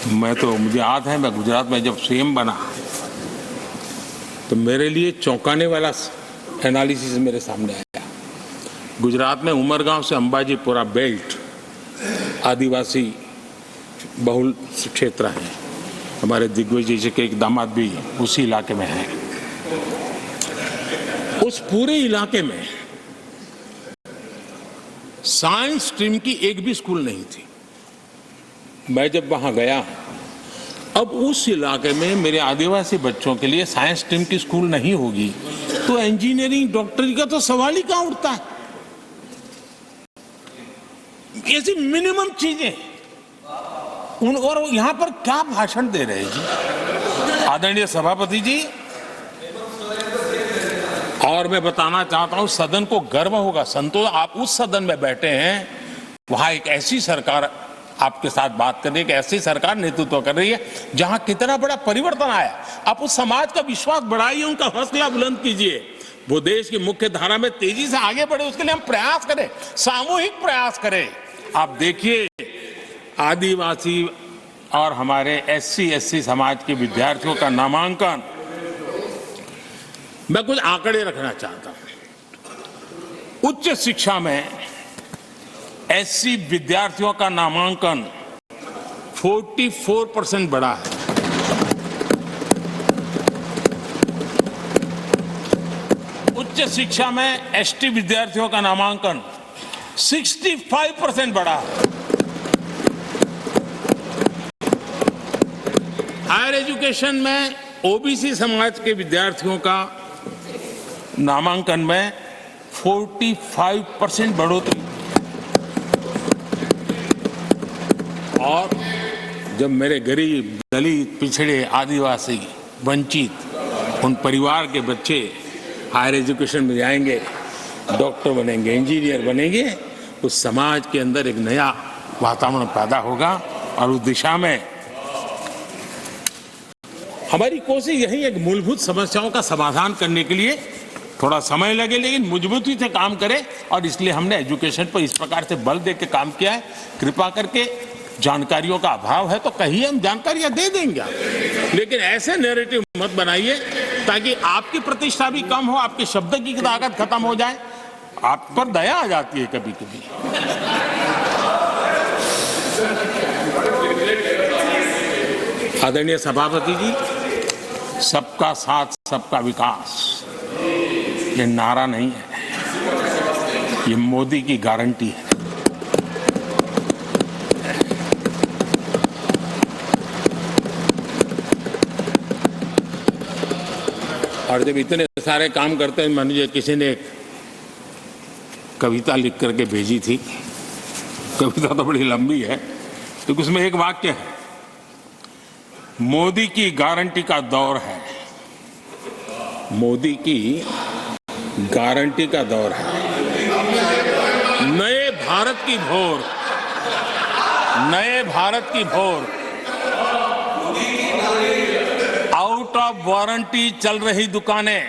मुझे याद है, मैं गुजरात में जब सीएम बना तो मेरे लिए चौंकाने वाला एनालिसिस मेरे सामने आया। गुजरात में उमरगांव से अंबाजीपुरा बेल्ट आदिवासी बहुल क्षेत्र है। हमारे दिग्विजय जी के एक दामाद भी उसी इलाके में है। उस पूरे इलाके में साइंस स्ट्रीम की एक भी स्कूल नहीं थी। मैं जब वहां गया, अब उस इलाके में मेरे आदिवासी बच्चों के लिए साइंस स्ट्रीम की स्कूल नहीं होगी, तो इंजीनियरिंग डॉक्टरी का तो सवाल ही कहां उठता है। ऐसी मिनिमम चीजें और यहां पर क्या भाषण दे रहे हैं जी आदरणीय सभापति जी। और मैं बताना चाहता हूं, सदन को गर्व होगा, संतोष आप उस सदन में बैठे हैं, वहां एक ऐसी सरकार आपके साथ बात कर रही है, एक ऐसी सरकार नेतृत्व कर रही है जहां कितना बड़ा परिवर्तन आया। आप उस समाज का विश्वास बढ़ाइए, उनका हौसला बुलंद कीजिए, वो देश की मुख्य धारा में तेजी से आगे बढ़े, उसके लिए हम प्रयास करें, सामूहिक प्रयास करें। आप देखिए, आदिवासी और हमारे एससी एसटी समाज के विद्यार्थियों का नामांकन, मैं कुछ आंकड़े रखना चाहता हूं। उच्च शिक्षा में एससी विद्यार्थियों का नामांकन 44% बढ़ा है। उच्च शिक्षा में एसटी विद्यार्थियों का नामांकन 65% बढ़ा है। हायर एजुकेशन में ओबीसी समाज के विद्यार्थियों का नामांकन में 45% बढ़ोतरी। और जब मेरे गरीब, दलित, पिछड़े, आदिवासी, वंचित उन परिवार के बच्चे हायर एजुकेशन में जाएंगे, डॉक्टर बनेंगे, इंजीनियर बनेंगे, उस समाज के अंदर एक नया वातावरण पैदा होगा। और उस दिशा में हमारी कोशिश यही है कि मूलभूत समस्याओं का समाधान करने के लिए थोड़ा समय लगे, लेकिन मजबूती से काम करें। और इसलिए हमने एजुकेशन पर इस प्रकार से बल दे के काम किया है। कृपा करके, जानकारियों का अभाव है तो कहीं हम जानकारियां दे देंगे, लेकिन ऐसे नैरेटिव मत बनाइए ताकि आपकी प्रतिष्ठा भी कम हो, आपके शब्द की ताकत खत्म हो जाए। आप पर दया आ जाती है कभी कभी। आदरणीय सभापति जी, सबका साथ सबका विकास ये नारा नहीं है, ये मोदी की गारंटी है। और जब इतने सारे काम करते हैं, मान लीजिए किसी ने एक कविता लिख करके भेजी थी, कविता तो बड़ी लंबी है, तो उसमें एक वाक्य है, मोदी की गारंटी का दौर है, मोदी की गारंटी का दौर है, नए भारत की भोर, नए भारत की भोर, आउट ऑफ वारंटी चल रही दुकानें,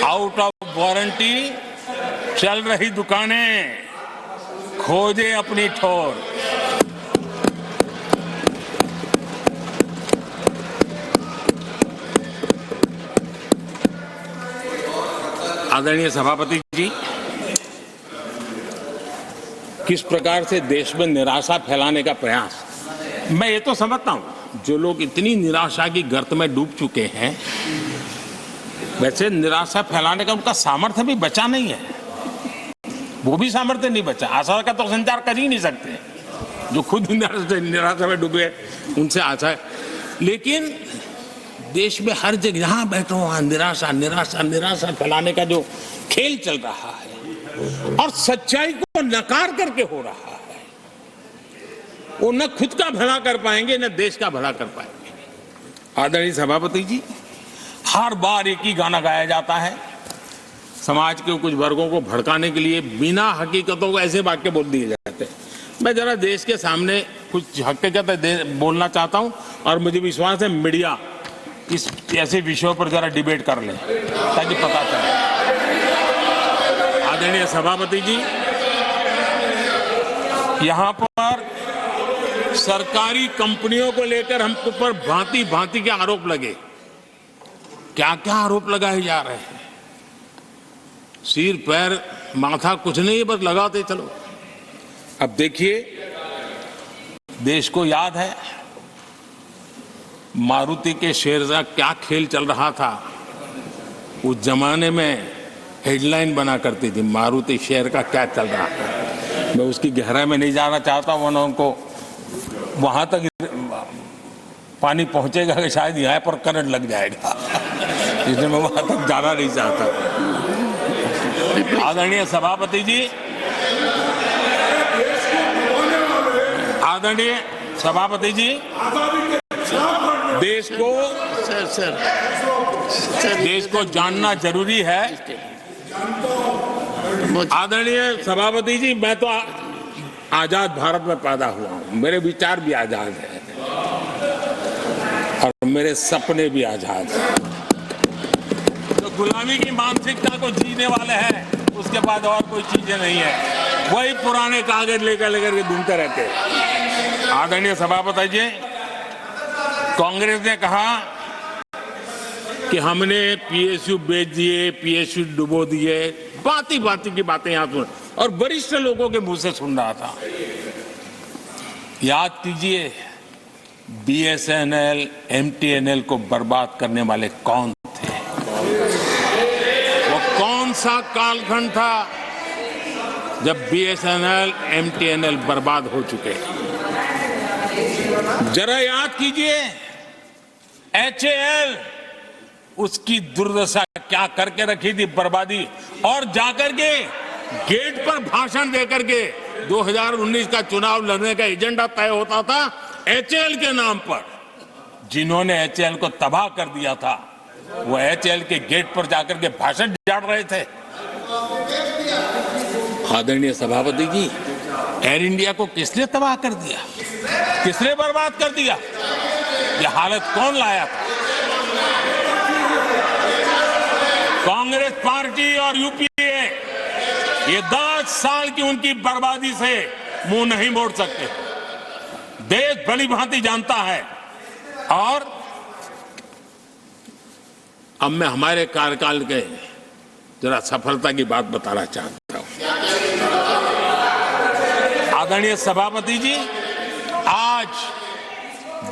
आउट ऑफ वारंटी चल रही दुकानें, खोजे अपनी ठोर। आदरणीय सभापति जी, किस प्रकार से देश में निराशा फैलाने का प्रयास, मैं ये तो समझता हूं, जो लोग इतनी निराशा की गर्त में डूब चुके हैं, वैसे निराशा फैलाने का उनका सामर्थ्य भी बचा नहीं है, वो भी सामर्थ्य नहीं बचा। आशा का तो संचार कर ही नहीं सकते, जो खुद निराशा में डूबे उनसे आशा है। लेकिन देश में हर जगह जहां बैठो वहां निराशा निराशा निराशा फैलाने का जो खेल चल रहा है और सच्चाई को नकार करके हो रहा है, वो न खुद का भला कर पाएंगे न देश का भला कर पाएंगे। आदरणीय सभापति जी, हर बार एक ही गाना गाया जाता है, समाज के कुछ वर्गों को भड़काने के लिए बिना हकीकतों को ऐसे वाक्य बोल दिए जाते हैं। मैं जरा देश के सामने कुछ हकीकत बोलना चाहता हूं और मुझे विश्वास है मीडिया इस ऐसे विषयों पर जरा डिबेट कर ले ताकि पता चले। आदरणीय सभापति जी, यहां पर सरकारी कंपनियों को लेकर हम पर भांति भांति के आरोप लगे, क्या क्या आरोप लगाए जा रहे हैं, सिर पैर माथा कुछ नहीं, बस लगाते चलो। अब देखिए, देश को याद है मारुति के शेयर का क्या खेल चल रहा था। उस जमाने में हेडलाइन बना करती थी, मारुति शेयर का क्या चल रहा है। मैं उसकी गहराई में नहीं जाना चाहता हूं, वरना उनको वहां तक पानी पहुंचेगा कि शायद यहाँ पर करंट लग जाएगा, इसलिए मैं वहां तक जाना नहीं चाहता। आदरणीय सभापति जी, आदरणीय सभापति जी, देश को जानना जरूरी है। आदरणीय सभापति जी, मैं तो आजाद भारत में पैदा हुआ हूं, मेरे विचार भी आजाद हैं और मेरे सपने भी आजाद हैं। तो गुलामी की मानसिकता को जीने वाले हैं, उसके बाद और कोई चीजें नहीं है, वही पुराने कागज लेकर के घूमते रहते हैं। आदरणीय सभापति जी, कांग्रेस ने कहा कि हमने पीएसयू बेच दिए, पीएसयू डुबो दिए, बाती बाती की बातें यहां सुन और वरिष्ठ लोगों के मुंह से सुन रहा था। याद कीजिए, बीएसएनएल, एमटीएनएल को बर्बाद करने वाले कौन थे? वो कौन सा कालखंड था जब बीएसएनएल, एमटीएनएल बर्बाद हो चुके? जरा याद कीजिए, एचएएल, उसकी दुर्दशा क्या करके रखी थी, बर्बादी, और जाकर के गेट पर भाषण देकर के 2019 का चुनाव लड़ने का एजेंडा तय होता था एचएएल के नाम पर। जिन्होंने एचएएल को तबाह कर दिया था, वो एचएएल के गेट पर जाकर के भाषण झाड़ रहे थे। आदरणीय सभापति जी, एयर इंडिया को किसने तबाह कर दिया, किसने बर्बाद कर दिया? ये हालत कौन लाया था? कांग्रेस पार्टी और यूपीए, ये 10 साल की उनकी बर्बादी से मुंह नहीं मोड़ सकते। देश भली भांति जानता है। और अब मैं हमारे कार्यकाल के जरा सफलता की बात बताना चाहता हूं। आदरणीय सभापति जी, आज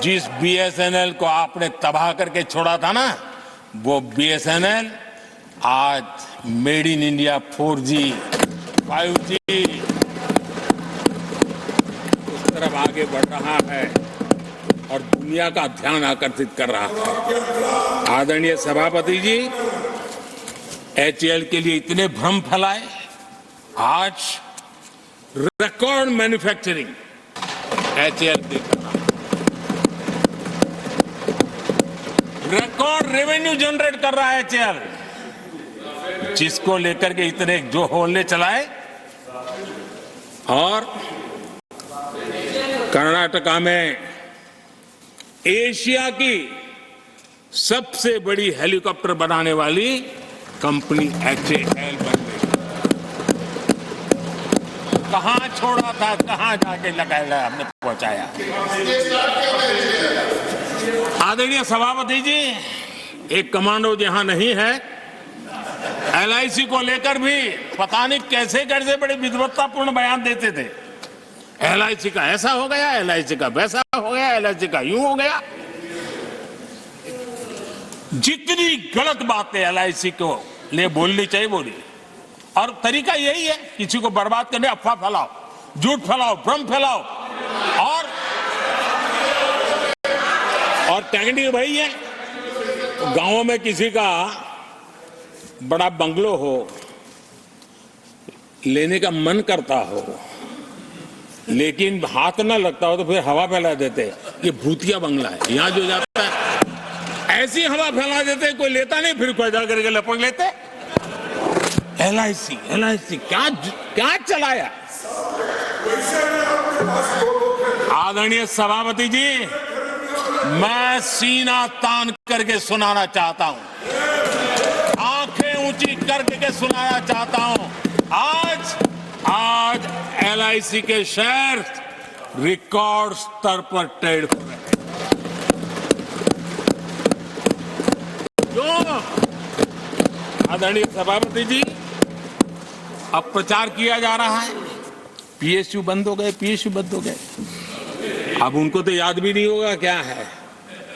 जिस बीएसएनएल को आपने तबाह करके छोड़ा था ना, वो बीएसएनएल आज made in India 4G, 5G उस तरफ आगे बढ़ रहा है और दुनिया का ध्यान आकर्षित कर रहा है। आदरणीय सभापति जी, एचएएल के लिए इतने भ्रम फैलाए, आज रिकॉर्ड मैन्युफैक्चरिंग एचएएल की कर रहा है, रिकॉर्ड रेवेन्यू जनरेट कर रहा है एचएएल, जिसको लेकर के इतने जो होले चलाए। और कर्नाटका में एशिया की सबसे बड़ी हेलीकॉप्टर बनाने वाली कंपनी एचएएल बन गई। कहां छोड़ा था, कहां जाके लगाया, हमने पहुंचाया। आदरणीय सभापति जी, एक कमांडो जहां नहीं है, एलआईसी को लेकर भी पता नहीं कैसे कैसे बड़े विद्वत्तापूर्ण बयान देते थे। एलआईसी का ऐसा हो गया, एलआईसी का वैसा हो गया, एलआईसी का यूं हो गया। जितनी गलत बातें एलआईसी को ले बोलनी चाहिए बोली, और तरीका यही है, किसी को बर्बाद करने, अफवाह फैलाओ, झूठ फैलाओ, भ्रम फैलाओ। और टेक्निक वही है, गांवों में किसी का बड़ा बंगलो हो, लेने का मन करता हो, लेकिन हाथ ना लगता हो, तो फिर हवा फैला देते, ये भूतिया बंगला है, यहां जो जाता है ऐसी हवा फैला देते, कोई लेता नहीं, फिर कोई करके लपक लेते। एलआईसी, एलआईसी क्या क्या चलाया। आदरणीय सभापति जी, मैं सीना तान करके सुनाना चाहता हूं, आंखें ऊंची करके सुनाना चाहता हूं, आज एलआईसी के शेयर रिकॉर्ड स्तर पर ट्रेड हो रहे हैं। क्यों? आदरणीय सभापति जी, अब प्रचार किया जा रहा है, पीएसयू बंद हो गए, पीएसयू बंद हो गए। अब उनको तो याद भी नहीं होगा क्या है,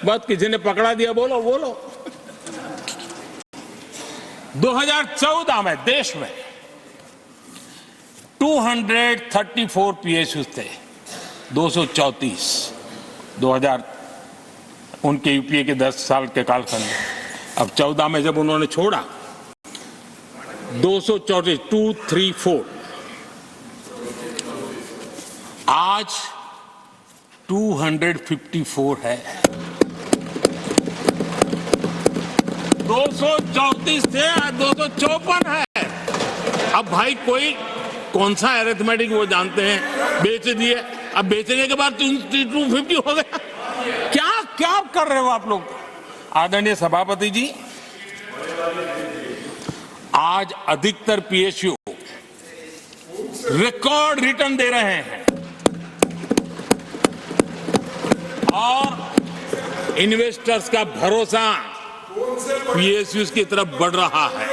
बस किसी ने पकड़ा दिया, बोलो बोलो। 2014 में देश में 234 पीएसयू थे, 234। 2000 उनके यूपीए के 10 साल के कालखंड में। अब 14 में जब उन्होंने छोड़ा 234 आज 254 है। 234 से आज 254 है। अब भाई कोई कौन सा अरिथमेटिक वो जानते हैं, बेच दिए, अब बेचने के बाद 250 हो गया। क्या क्या कर रहे हो आप लोग? आदरणीय सभापति जी, आज अधिकतर पीएसयू रिकॉर्ड रिटर्न दे रहे हैं और इन्वेस्टर्स का भरोसा पीएसयू की तरफ बढ़ रहा है।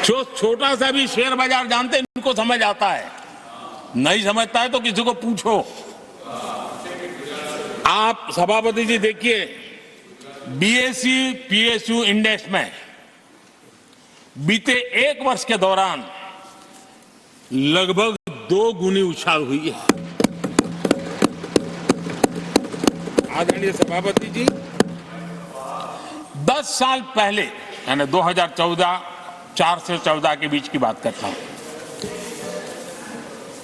जो छोटा सा भी शेयर बाजार जानते हैं, इनको समझ आता है, नहीं समझता है तो किसी को पूछो। आप सभापति जी देखिए, बीएसई पीएसयू इंडेक्स में बीते 1 वर्ष के दौरान लगभग 2 गुनी उछाल हुई है। आदरणीय सभापति जी, 10 साल पहले यानी 2014 4 से 14 के बीच की बात करता हूं,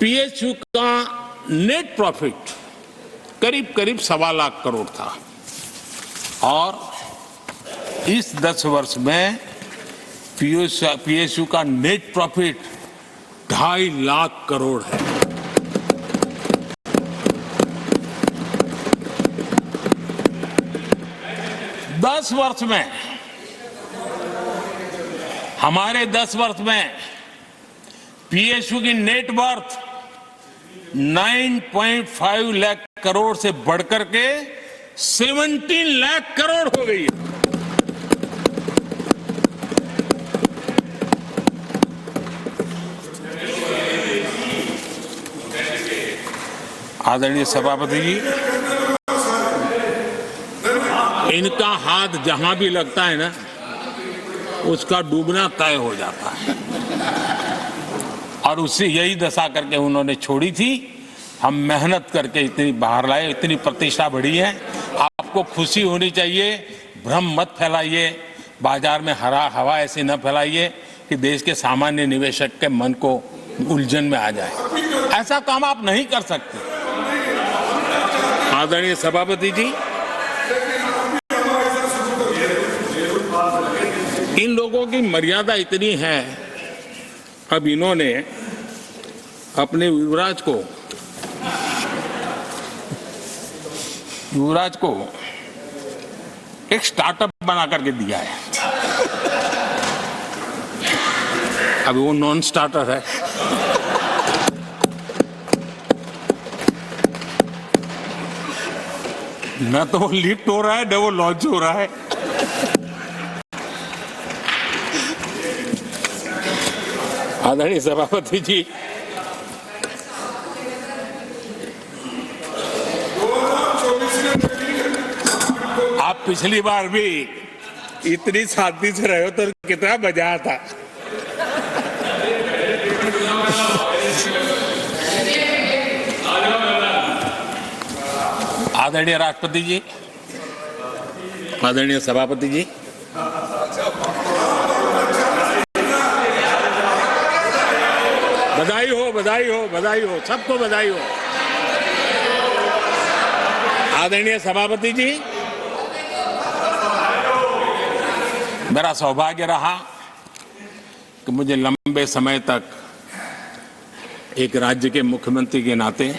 पीएसयू का नेट प्रॉफिट करीब 1.25 लाख करोड़ था और इस 10 वर्ष में पीएसयू का नेट प्रॉफिट 2.5 लाख करोड़ है। हमारे 10 वर्ष में पीएसयू की नेट वर्थ 9.5 लाख करोड़ से बढ़कर के 17 लाख करोड़ हो गई है। आदरणीय सभापति जी, इनका हाथ जहां भी लगता है ना, उसका डूबना तय हो जाता है और उससे यही दशा करके उन्होंने छोड़ी थी। हम मेहनत करके इतनी बाहर लाए, इतनी प्रतिष्ठा बढ़ी है। आपको खुशी होनी चाहिए, भ्रम मत फैलाइए, बाजार में हवा ऐसी न फैलाइए कि देश के सामान्य निवेशक के मन को उलझन में आ जाए। ऐसा काम आप नहीं कर सकते। आदरणीय सभापति जी, इन लोगों की मर्यादा इतनी है, अब इन्होंने अपने युवराज को एक स्टार्टअप बना करके दिया है। अभी वो नॉन स्टार्टर है। न तो वो लिफ्ट हो रहा है, न वो लॉन्च हो रहा है। आदरणीय सभापति जी, आप पिछली बार भी इतनी शांति से रहे हो तो कितना मजा था। आदरणीय राष्ट्रपति जी, आदरणीय सभापति जी, बधाई हो, बधाई हो, बधाई हो, सबको बधाई हो। आदरणीय सभापति जी, मेरा सौभाग्य रहा कि मुझे लंबे समय तक एक राज्य के मुख्यमंत्री के नाते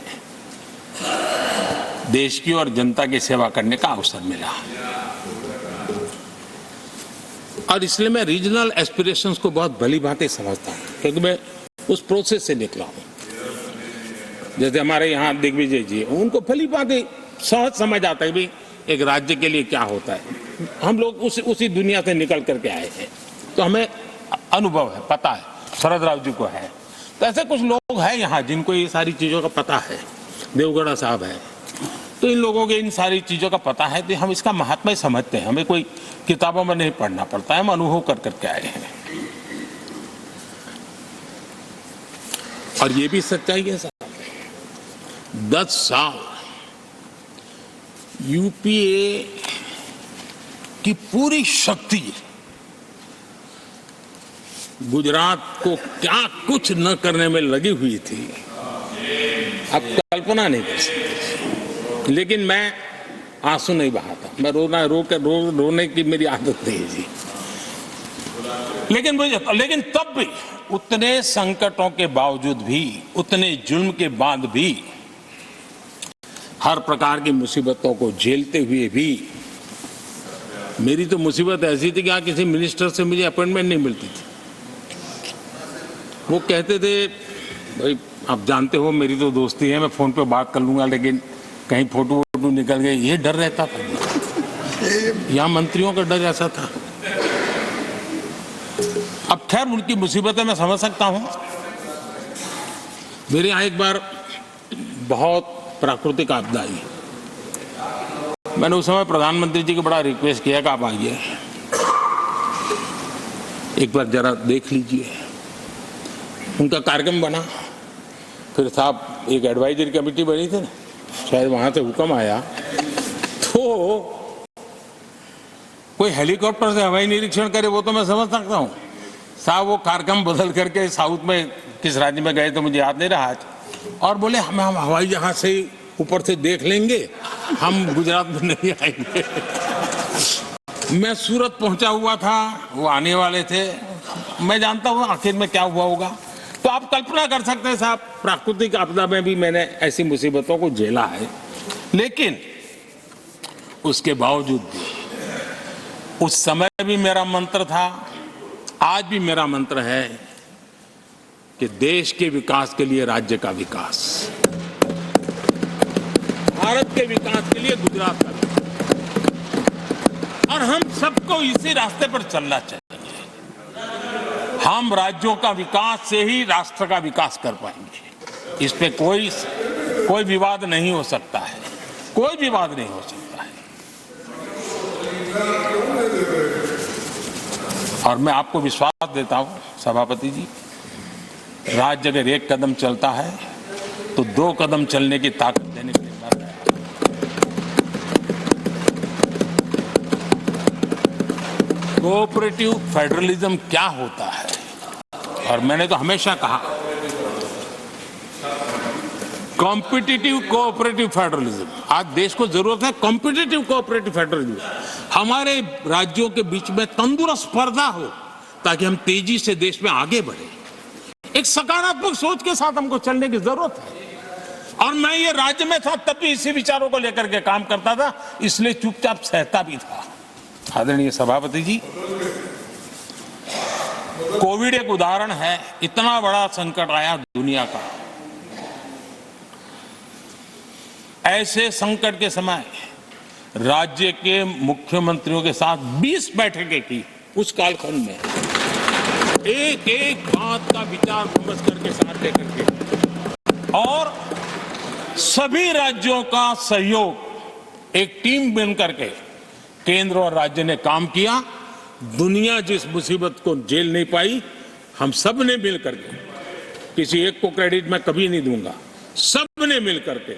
देश की और जनता की सेवा करने का अवसर मिला और इसलिए मैं रीजनल एस्पिरेशंस को बहुत भली भांति समझता हूँ, क्योंकि मैं उस प्रोसेस से निकला हूँ। जैसे हमारे यहाँ दिग्विजय जी, उनको भली भांति सहज समझ आता है भी एक राज्य के लिए क्या होता है। हम लोग उसी दुनिया से निकल करके आए हैं, तो हमें अनुभव है, पता है। शरद राव जी को है, तो ऐसे कुछ लोग हैं यहाँ जिनको ये सारी चीज़ों का पता है। देवगढ़ा साहब है, तो इन लोगों के इन सारी चीज़ों का पता है, तो हम इसका महात्मा ही समझते हैं। हमें कोई किताबों में नहीं पढ़ना पड़ता है, हम अनुभव कर करके आए हैं। और ये भी सच्चाई है साहब, 10 साल यूपीए की पूरी शक्ति गुजरात को क्या कुछ न करने में लगी हुई थी, आप कल्पना नहीं कर सकते। लेकिन मैं आंसू नहीं बहाता, मैं रोने की मेरी आदत नहीं है जी। लेकिन तब भी उतने संकटों के बावजूद भी, उतने जुल्म के बाद भी, हर प्रकार की मुसीबतों को झेलते हुए भी, मेरी तो मुसीबत ऐसी थी कि यहाँ किसी मिनिस्टर से मुझे अपॉइंटमेंट नहीं मिलती थी। वो कहते थे भाई आप जानते हो मेरी तो दोस्ती है, मैं फोन पे बात कर लूंगा, लेकिन कहीं फोटो वोटो निकल गए, ये डर रहता था। यहाँ मंत्रियों का डर ऐसा था। अब खैर उनकी मुसीबतें मैं समझ सकता हूं। मेरे यहाँ एक बार बहुत प्राकृतिक आपदा आई, मैंने उस समय प्रधानमंत्री जी को बड़ा रिक्वेस्ट किया कि आप आइए, एक बार जरा देख लीजिए। उनका कार्यक्रम बना, फिर साहब एक एडवाइजरी कमेटी बनी थी ना, शायद वहां से हुक्म आया, तो कोई हेलीकॉप्टर से हवाई निरीक्षण करे वो तो मैं समझ सकता हूं। साहब वो कार्यक्रम बदल करके साउथ में किस राज्य में गए तो मुझे याद नहीं रहा आज, और बोले हम हवाई जहाज से ऊपर से देख लेंगे, हम गुजरात में नहीं आएंगे। मैं सूरत पहुंचा हुआ था, वो आने वाले थे, मैं जानता हूं आखिर में क्या हुआ होगा। तो आप कल्पना कर सकते हैं साहब, प्राकृतिक आपदा में भी मैंने ऐसी मुसीबतों को झेला है, लेकिन उसके बावजूद भी उस समय भी मेरा मंत्र था, आज भी मेरा मंत्र है कि देश के विकास के लिए राज्य का विकास, भारत के विकास के लिए गुजरात का विकास, और हम सबको इसी रास्ते पर चलना चाहिए। हम राज्यों का विकास से ही राष्ट्र का विकास कर पाएंगे। इस पे कोई विवाद नहीं हो सकता है, कोई विवाद नहीं हो सकता है। और मैं आपको विश्वास देता हूं सभापति जी, राज्य अगर एक कदम चलता है तो 2 कदम चलने की ताकत देने के लिए मर रहा है। कोऑपरेटिव फेडरलिज्म क्या होता है, और मैंने तो हमेशा कहा कॉम्पिटिटिव कोऑपरेटिव फेडरलिज्म। आज देश को जरूरत है कॉम्पिटिटिव कोऑपरेटिव फेडरलिज्म। हमारे राज्यों के बीच में तंदुरुस्त स्पर्धा हो ताकि हम तेजी से देश में आगे बढ़े। एक सकारात्मक सोच के साथ हमको चलने की जरूरत है। और मैं ये राज्य में था तब भी इसी विचारों को लेकर के काम करता था, इसलिए चुपचाप सहता भी था। आदरणीय सभापति जी, कोविड एक उदाहरण है। इतना बड़ा संकट आया दुनिया का, ऐसे संकट के समय राज्य के मुख्यमंत्रियों के साथ 20 बैठकें की उस कालखंड में, एक एक बात का विचार विमर्श करके साथ लेकर के, और सभी राज्यों का सहयोग, एक टीम बन करके केंद्र और राज्य ने काम किया। दुनिया जिस मुसीबत को झेल नहीं पाई, हम सब ने मिल करके, किसी एक को क्रेडिट मैं कभी नहीं दूंगा, सब ने मिल करके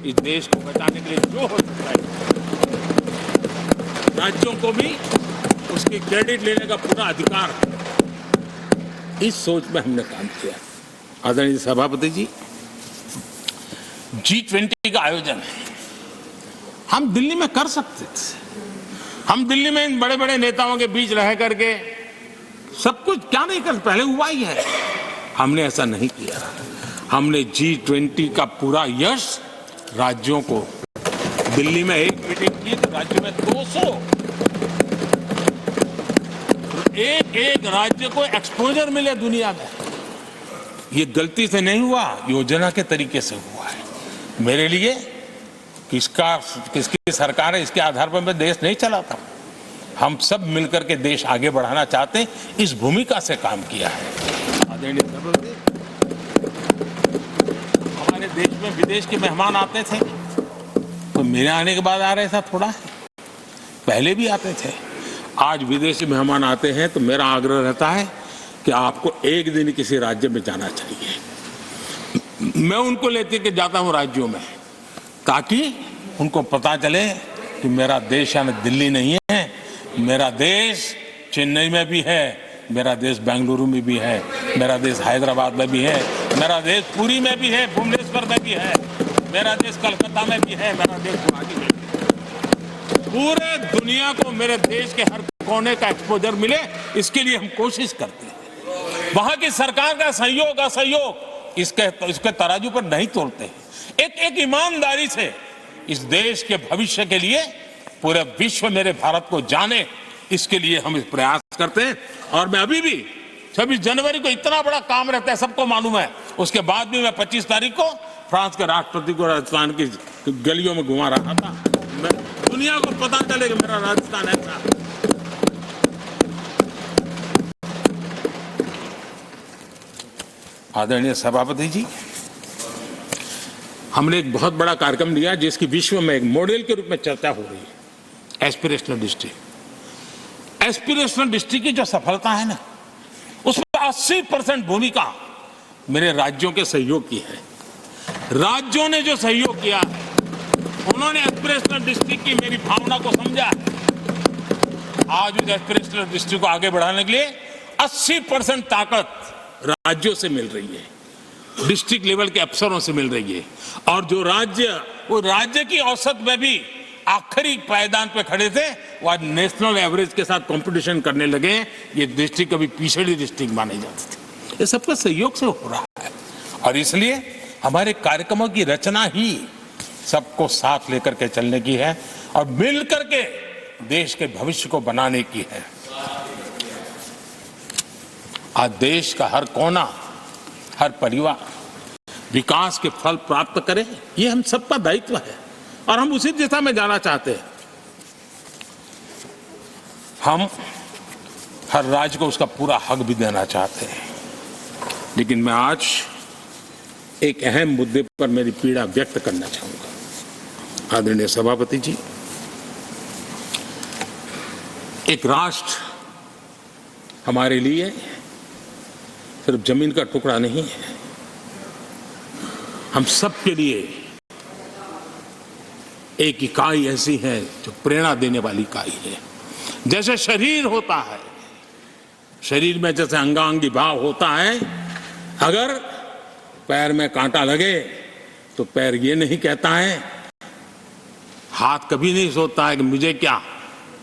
इस देश को बचाने के लिए जो हो सकता है, राज्यों को भी उसकी क्रेडिट लेने का पूरा अधिकार है। इस सोच में हमने काम किया। आदरणीय सभापति जी, G20 का आयोजन हम दिल्ली में कर सकते थे। हम दिल्ली में इन बड़े बड़े नेताओं के बीच रह करके सब कुछ क्या नहीं कर, पहले हुआ ही है। हमने ऐसा नहीं किया। हमने G20 का पूरा यश राज्यों को, दिल्ली में एक मीटिंग की तो राज्य में 200, एक एक राज्य को एक्सपोजर मिले दुनिया में। ये गलती से नहीं हुआ, योजना के तरीके से हुआ है। मेरे लिए किसकी सरकार है इसके आधार पर मैं देश नहीं चलाता। हम सब मिलकर के देश आगे बढ़ाना चाहते हैं, इस भूमिका से काम किया है। आदरणीय सभापति, हमारे देश में विदेश के मेहमान आते थे तो मेरे आने के बाद आ रहे था, थोड़ा पहले भी आते थे। आज विदेशी मेहमान आते हैं तो मेरा आग्रह रहता है कि आपको एक दिन किसी राज्य में जाना चाहिए। मैं उनको लेते के जाता हूं राज्यों में, ताकि उनको पता चले कि मेरा देश यानी दिल्ली नहीं है, मेरा देश चेन्नई में भी है, मेरा देश बेंगलुरु में भी है, मेरा देश हैदराबाद में भी है, मेरा देश पुरी में भी है, भुवनेश्वर में भी है, मेरा देश कलकत्ता में भी है, मेरा देश गुवाहाटी में भी है। पूरे दुनिया को मेरे देश के हर कोने का एक्सपोजर मिले, इसके लिए हम कोशिश करते हैं। वहां की सरकार का सहयोग असहयोग इसके तराजू पर नहीं तोलते हैं। एक ईमानदारी से इस देश के भविष्य के लिए पूरे विश्व मेरे भारत को जाने, इसके लिए हम इस प्रयास करते हैं। और मैं अभी भी 26 जनवरी को इतना बड़ा काम रहता है, सबको मालूम है। उसके बाद भी मैं 25 तारीख को फ्रांस के राष्ट्रपति को राजस्थान की गलियों में घुमा रहा था। मैं दुनिया को पता चले कि मेरा राजस्थान ऐसा। आदरणीय सभापति जी, हमने एक बहुत बड़ा कार्यक्रम लिया जिसकी विश्व में एक मॉडल के रूप में चर्चा हो रही है, एस्पिरेशनल डिस्ट्रिक्ट। एस्पिरेशनल डिस्ट्रिक्ट की जो सफलता है ना, उसमें 80% भूमिका मेरे राज्यों के सहयोग की है। राज्यों ने जो सहयोग किया है, उन्होंने एस्पिरेशनल डिस्ट्रिक्ट की मेरी भावना को समझा। आज उस एस्पिरेशनल डिस्ट्रिक्ट को आगे बढ़ाने के लिए 80% ताकत राज्यों से मिल रही है, डिस्ट्रिक्ट लेवल के अफसरों से मिल रही है। और जो राज्य, वो राज्य की औसत में भी आखिरी पायदान पे खड़े थे, वो आज नेशनल एवरेज के साथ कंपटीशन करने लगे। ये डिस्ट्रिक्ट कभी पिछड़ी डिस्ट्रिक्ट माने जाते थे। ये सबका सहयोग से हो रहा है, और इसलिए हमारे कार्यक्रमों की रचना ही सबको साथ लेकर के चलने की है और मिल करके देश के भविष्य को बनाने की है। आज देश का हर कोना, हर परिवार विकास के फल प्राप्त करे, ये हम सबका दायित्व है और हम उसी दिशा में जाना चाहते हैं। हम हर राज्य को उसका पूरा हक भी देना चाहते हैं। लेकिन मैं आज एक अहम मुद्दे पर मेरी पीड़ा व्यक्त करना चाहूंगा। आदरणीय सभापति जी, एक राष्ट्र हमारे लिए सिर्फ जमीन का टुकड़ा नहीं है, हम सब के लिए एक इकाई ऐसी है जो प्रेरणा देने वाली इकाई है। जैसे शरीर होता है, शरीर में जैसे अंगांगी भाव होता है, अगर पैर में कांटा लगे तो पैर ये नहीं कहता है, हाथ कभी नहीं सोचता है कि मुझे क्या,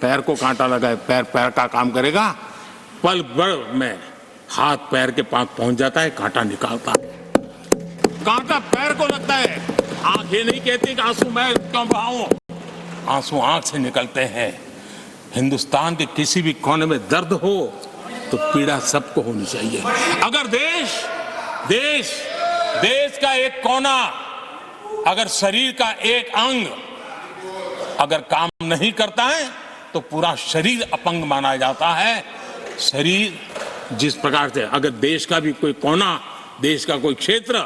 पैर को कांटा लगा है, पैर पैर का काम करेगा। पल भर में हाथ पैर के पास पहुंच जाता है, कांटा निकालता है। कांटा पैर को लगता है, आंख ये नहीं कहती कि आंसू मैं क्यों बहाऊं, आंसू आंख से निकलते हैं। हिंदुस्तान के किसी भी कोने में दर्द हो तो पीड़ा सबको होनी चाहिए। अगर देश का एक कोना, अगर शरीर का एक अंग अगर काम नहीं करता है तो पूरा शरीर अपंग माना जाता है। शरीर जिस प्रकार से, अगर देश का भी कोई कोना, देश का कोई क्षेत्र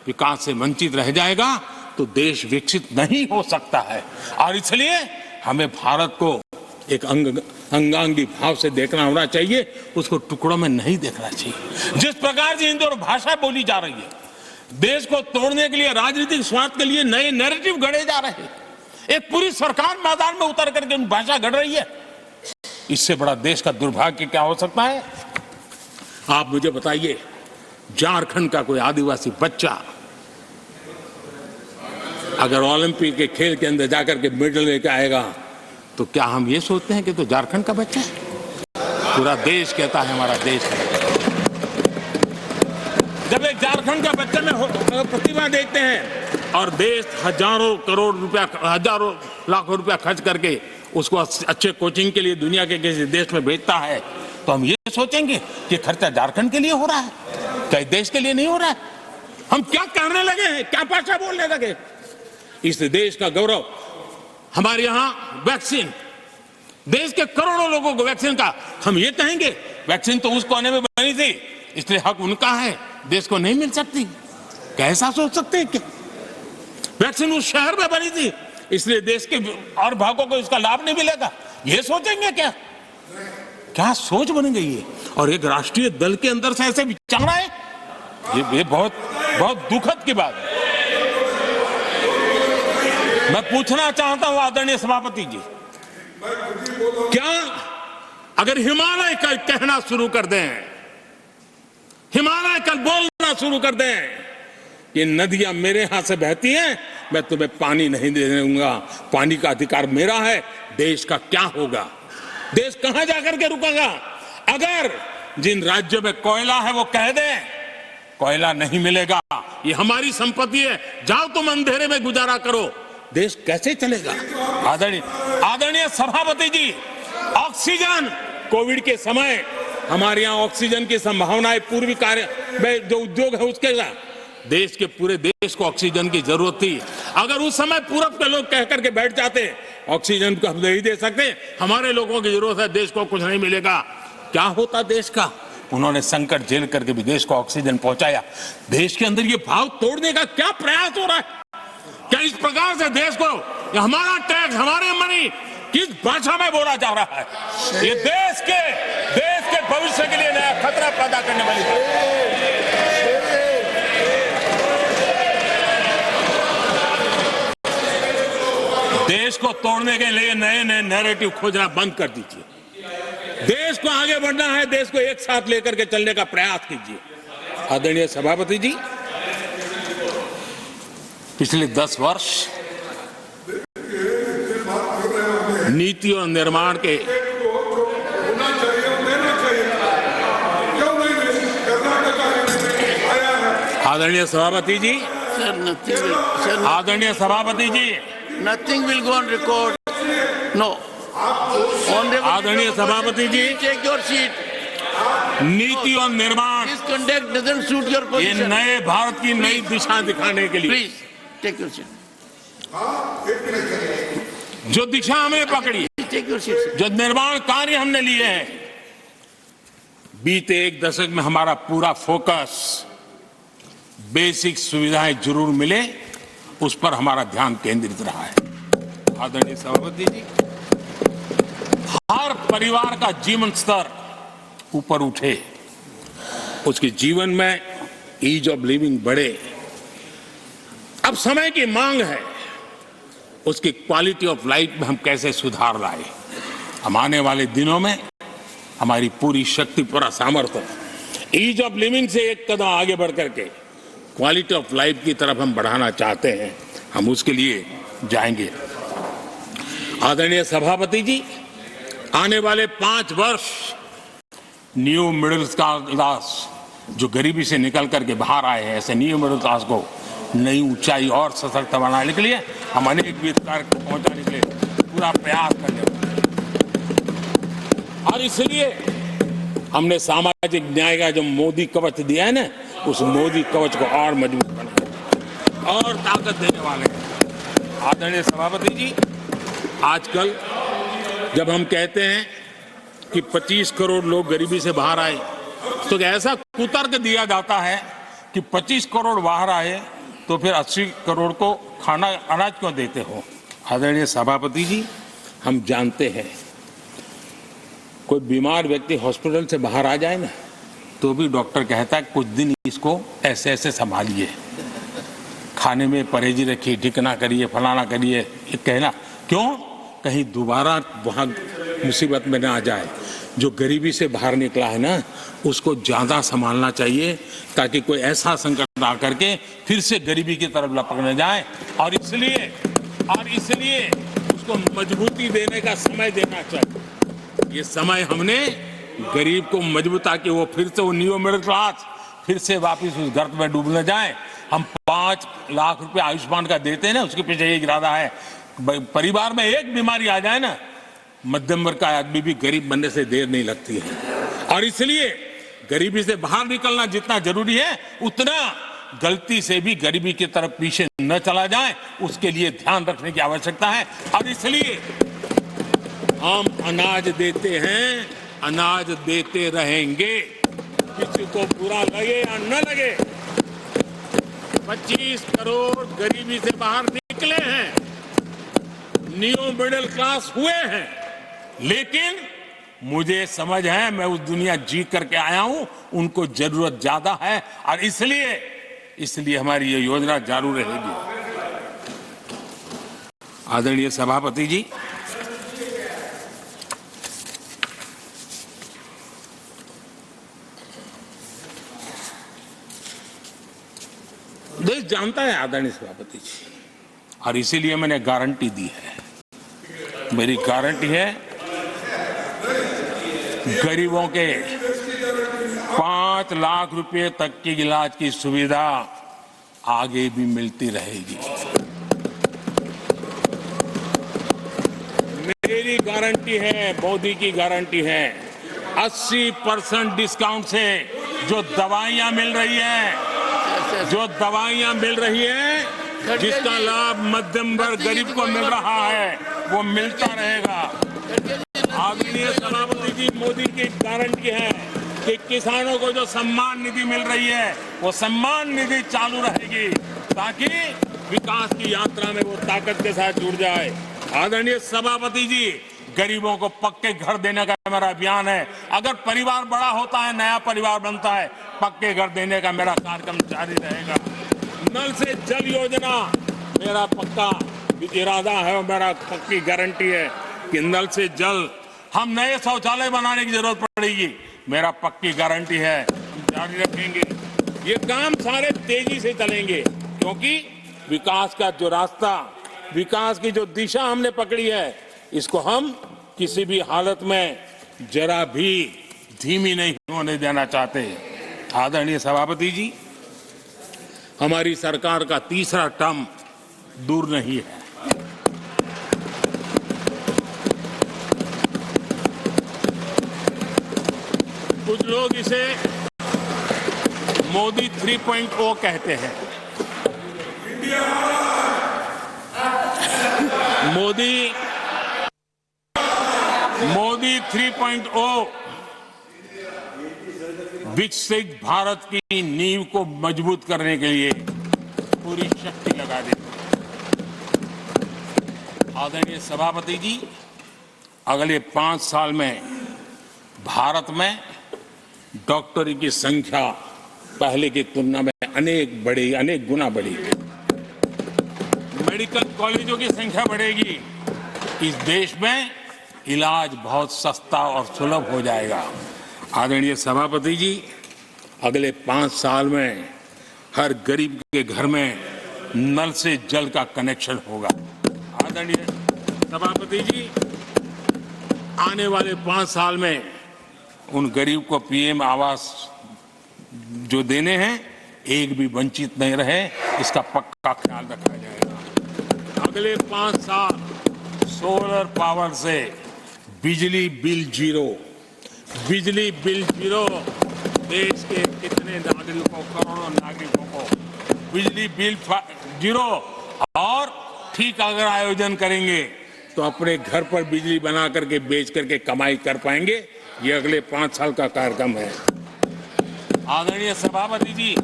विकास से वंचित रह जाएगा तो देश विकसित नहीं हो सकता है। और इसलिए हमें भारत को एक अंगांगी भाव से देखना होना चाहिए, उसको टुकड़ों में नहीं देखना चाहिए। जिस प्रकार से हिंदी और भाषा बोली जा रही है, देश को तोड़ने के लिए, राजनीतिक स्वार्थ के लिए नए नैरेटिव गढ़े जा रहे हैं। एक पूरी सरकार मैदान में उतर करके भाषा गढ़ रही है। इससे बड़ा देश का दुर्भाग्य क्या हो सकता है? आप मुझे बताइए, झारखंड का कोई आदिवासी बच्चा अगर ओलंपिक के खेल के अंदर जाकर के मेडल लेकर आएगा तो क्या हम ये सोचते हैं कि तो झारखंड का बच्चा है? पूरा देश कहता है हमारा देश है। जब एक झारखंड का बच्चे में प्रतिभा देखते हैं और देश हजारों करोड़ रुपया, हजारों लाखों रुपया खर्च करके उसको अच्छे कोचिंग के लिए दुनिया के किसी देश में भेजता है, तो हम ये सोचेंगे कि खर्चा झारखंड के लिए हो रहा है, क्या देश के लिए नहीं हो रहा है? हम क्या करने लगे हैं, क्या भाषा बोलने लगे? इस देश का गौरव, हमारे यहाँ वैक्सीन, देश के करोड़ों लोगों को वैक्सीन का, हम ये कहेंगे वैक्सीन तो उस कोने में बनी थी इसलिए हक उनका है, देश को नहीं मिल सकती? कैसा सोच सकते हैं? क्या वैक्सीन उस शहर में बनी थी इसलिए देश के और भागों को इसका लाभ नहीं मिलेगा? ये सोचेंगे क्या? क्या सोच बन गई है? और एक राष्ट्रीय दल के अंदर से ऐसे विचार है, ये बहुत बहुत दुखद की बात है। मैं पूछना चाहता हूं आदरणीय सभापति जी, क्या अगर हिमालय कल कहना शुरू कर दें, हिमालय कल बोलना शुरू कर दें कि नदियां मेरे यहां से बहती हैं, मैं तुम्हें पानी नहीं दे दूंगा, पानी का अधिकार मेरा है, देश का क्या होगा? देश कहां जाकर के रुकेगा? अगर जिन राज्यों में कोयला है वो कह दे कोयला नहीं मिलेगा, ये हमारी संपत्ति है, जाओ तुम अंधेरे में गुजारा करो, देश कैसे चलेगा? आदरणीय सभापति जी, ऑक्सीजन कोविड के समय हमारे यहां ऑक्सीजन की संभावनाएं पूर्वी कार्य में जो उद्योग है उसके देश के पूरे देश को ऑक्सीजन की जरूरत थी। अगर उस समय पूरब के लोग कह करके बैठ जाते ऑक्सीजन को हम नहीं दे सकते, हमारे लोगों की जरूरत है, देश को कुछ नहीं मिलेगा, क्या होता देश का? उन्होंने संकट झेल करके भी देश को ऑक्सीजन पहुंचाया। देश के अंदर ये भाव तोड़ने का क्या प्रयास हो रहा है? क्या इस प्रकार से देश को हमारा टैक्स, हमारे मनी किस भाषा में बोला जा रहा है? ये देश के भविष्य के लिए नया खतरा पैदा करने वाली है। देश को तोड़ने के लिए नए नए नैरेटिव खोजना बंद कर दीजिए। देश को आगे बढ़ना है, देश को एक साथ लेकर के चलने का प्रयास कीजिए। आदरणीय सभापति जी, पिछले 10 वर्ष नीति और निर्माण के आदरणीय सभापति जी, आदरणीय सभापति जी, Nothing will go on record. No. आदरणीय सभापति जी, Take your seat. नीति और निर्माण, This conduct doesn't suit your ये position. नए भारत की नई दिशा दिखाने के लिए Please take your seat. जो दिशा हमने पकड़ी, Take your seat. Sir. जो निर्माण कार्य हमने लिए हैं, बीते एक दशक में हमारा पूरा फोकस बेसिक सुविधाएं जरूर मिले उस पर हमारा ध्यान केंद्रित रहा है। आदरणीय सभापति जी, हर परिवार का जीवन स्तर ऊपर उठे, उसके जीवन में ईज ऑफ लिविंग बढ़े। अब समय की मांग है उसकी क्वालिटी ऑफ लाइफ में हम कैसे सुधार लाए। हम आने वाले दिनों में हमारी पूरी शक्ति, पूरा सामर्थ्य ईज ऑफ लिविंग से एक कदम आगे बढ़ करके क्वालिटी ऑफ लाइफ की तरफ हम बढ़ाना चाहते हैं, हम उसके लिए जाएंगे। आदरणीय सभापति जी, आने वाले 5 वर्ष न्यू मिडिल क्लास जो गरीबी से निकल करके बाहर आए हैं, ऐसे न्यू मिडिल क्लास को नई ऊंचाई और सशक्त बनाने के लिए हम अनेक कार्य को पहुंचाने के लिए पूरा प्रयास करेंगे। और इसलिए हमने सामाजिक न्याय का जो मोदी कवच दिया है ना, उस मोदी कवच को और मजबूत बनाए और ताकत देने वाले हैं। आदरणीय सभापति जी, आजकल जब हम कहते हैं कि 25 करोड़ लोग गरीबी से बाहर आए, तो ऐसा कुतर्क दिया जाता है कि 25 करोड़ बाहर आए तो फिर 80 करोड़ को खाना अनाज क्यों देते हो? आदरणीय सभापति जी, हम जानते हैं कोई बीमार व्यक्ति हॉस्पिटल से बाहर आ जाए ना, तो भी डॉक्टर कहता है कुछ दिन इसको ऐसे ऐसे संभालिए, खाने में परहेजी रखिए, ढिकना करिए, फलाना करिए, ये कहना क्यों? कहीं दोबारा वहाँ मुसीबत में ना आ जाए। जो गरीबी से बाहर निकला है ना, उसको ज़्यादा संभालना चाहिए ताकि कोई ऐसा संकट आ करके फिर से गरीबी की तरफ लपक न जाए। और इसलिए उसको मजबूती देने का समय देना चाहिए। ये समय हमने गरीब को मजबूत, ताकि वो फिर से वो न्यू मिडिल क्लास फिर से वापस उस गर्त में डूब न जाए। हम 5 लाख रुपए आयुष्मान का देते हैं ना, उसके पीछे ये इरादा है। परिवार में एक बीमारी आ जाए ना, मध्यम वर्ग का आदमी भी गरीब बनने से देर नहीं लगती है। और इसलिए गरीबी से बाहर निकलना जितना जरूरी है, उतना गलती से भी गरीबी की तरफ पीछे न चला जाए, उसके लिए ध्यान रखने की आवश्यकता है। और इसलिए हम अनाज देते हैं, अनाज देते रहेंगे, किसी को बुरा लगे या न लगे। 25 करोड़ गरीबी से बाहर निकले हैं, न्यू मिडिल क्लास हुए हैं, लेकिन मुझे समझ है, मैं उस दुनिया जी करके आया हूं, उनको जरूरत ज्यादा है। और इसलिए हमारी ये योजना जारी रहेगी। आदरणीय सभापति जी, देश जानता है आदरणीय सभापति जी, और इसीलिए मैंने गारंटी दी है। मेरी गारंटी है गरीबों के 5 लाख रुपए तक की इलाज की सुविधा आगे भी मिलती रहेगी। मेरी गारंटी है, मोदी की गारंटी है, 80% डिस्काउंट से जो दवाइयां मिल रही हैं, जिसका लाभ मध्यम वर्ग गरीब को मिल रहा है, वो मिलता रहेगा। आदरणीय सभापति जी, मोदी की गारंटी है कि किसानों को जो सम्मान निधि मिल रही है, वो सम्मान निधि चालू रहेगी ताकि विकास की यात्रा में वो ताकत के साथ जुड़ जाए। आदरणीय सभापति जी, गरीबों को पक्के घर देने का मेरा अभियान है। अगर परिवार बड़ा होता है, नया परिवार बनता है, पक्के घर देने का मेरा कार्यक्रम जारी रहेगा। नल से जल योजना मेरा पक्का इरादा है और मेरा पक्की गारंटी है कि नल से जल, हम नए शौचालय बनाने की जरूरत पड़ेगी, मेरा पक्की गारंटी है, जारी रखेंगे। ये काम सारे तेजी से चलेंगे क्योंकि विकास का जो रास्ता, विकास की जो दिशा हमने पकड़ी है, इसको हम किसी भी हालत में जरा भी धीमी नहीं होने देना चाहते। आदरणीय सभापति जी, हमारी सरकार का तीसरा टर्म दूर नहीं है। कुछ लोग इसे मोदी 3.0 कहते हैं। मोदी 3.0 विकसित भारत की नींव को मजबूत करने के लिए पूरी शक्ति लगा देते हैं। आदरणीय सभापति जी, अगले 5 साल में भारत में डॉक्टरी की संख्या पहले की तुलना में अनेक गुना बढ़ेगी। मेडिकल कॉलेजों की संख्या बढ़ेगी। इस देश में इलाज बहुत सस्ता और सुलभ हो जाएगा। आदरणीय सभापति जी, अगले 5 साल में हर गरीब के घर में नल से जल का कनेक्शन होगा। आदरणीय सभापति जी, आने वाले 5 साल में उन गरीब को पीएम आवास जो देने हैं, एक भी वंचित नहीं रहे, इसका पक्का ख्याल रखा जाएगा। अगले 5 साल सोलर पावर से बिजली बिल जीरो, देश के कितने नागरिकों, करोड़ों नागरिकों को बिजली बिल जीरो। और ठीक अगर आयोजन करेंगे तो अपने घर पर बिजली बना करके बेच करके कमाई कर पाएंगे। ये अगले 5 साल का कार्यक्रम है। आदरणीय सभापति जी,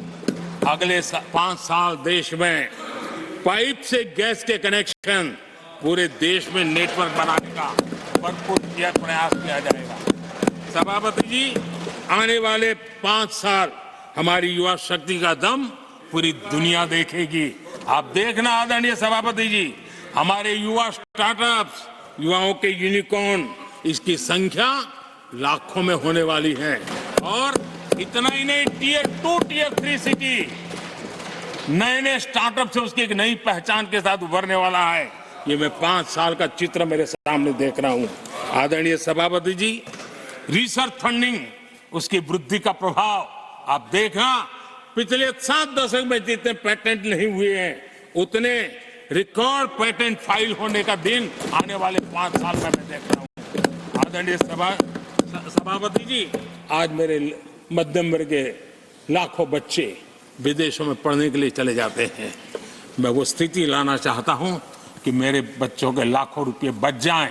अगले 5 साल देश में पाइप से गैस के कनेक्शन पूरे देश में नेटवर्क बनाने का भरपूर प्रयास किया जाएगा। सभापति जी, आने वाले 5 साल हमारी युवा शक्ति का दम पूरी दुनिया देखेगी। आप देखना आदरणीय सभापति जी, हमारे युवा स्टार्टअप्स, युवाओं के यूनिकॉर्न, इसकी संख्या लाखों में होने वाली है। और इतना ही नहीं, टियर 2, टियर 3 सिटी नए स्टार्टअप से उसकी एक नई पहचान के साथ उभरने वाला है। ये मैं 5 साल का चित्र मेरे सामने देख रहा हूं। आदरणीय सभापति जी, रिसर्च फंडिंग, उसकी वृद्धि का प्रभाव आप देखना। पिछले 7 दशक में जितने पेटेंट नहीं हुए हैं, उतने रिकॉर्ड पेटेंट फाइल होने का दिन आने वाले 5 साल में मैं देख रहा हूं। आदरणीय सभापति जी, आज मेरे मध्यम वर्ग के लाखों बच्चे विदेशों में पढ़ने के लिए चले जाते हैं। मैं वो स्थिति लाना चाहता हूं कि मेरे बच्चों के लाखों रुपए बच जाएं,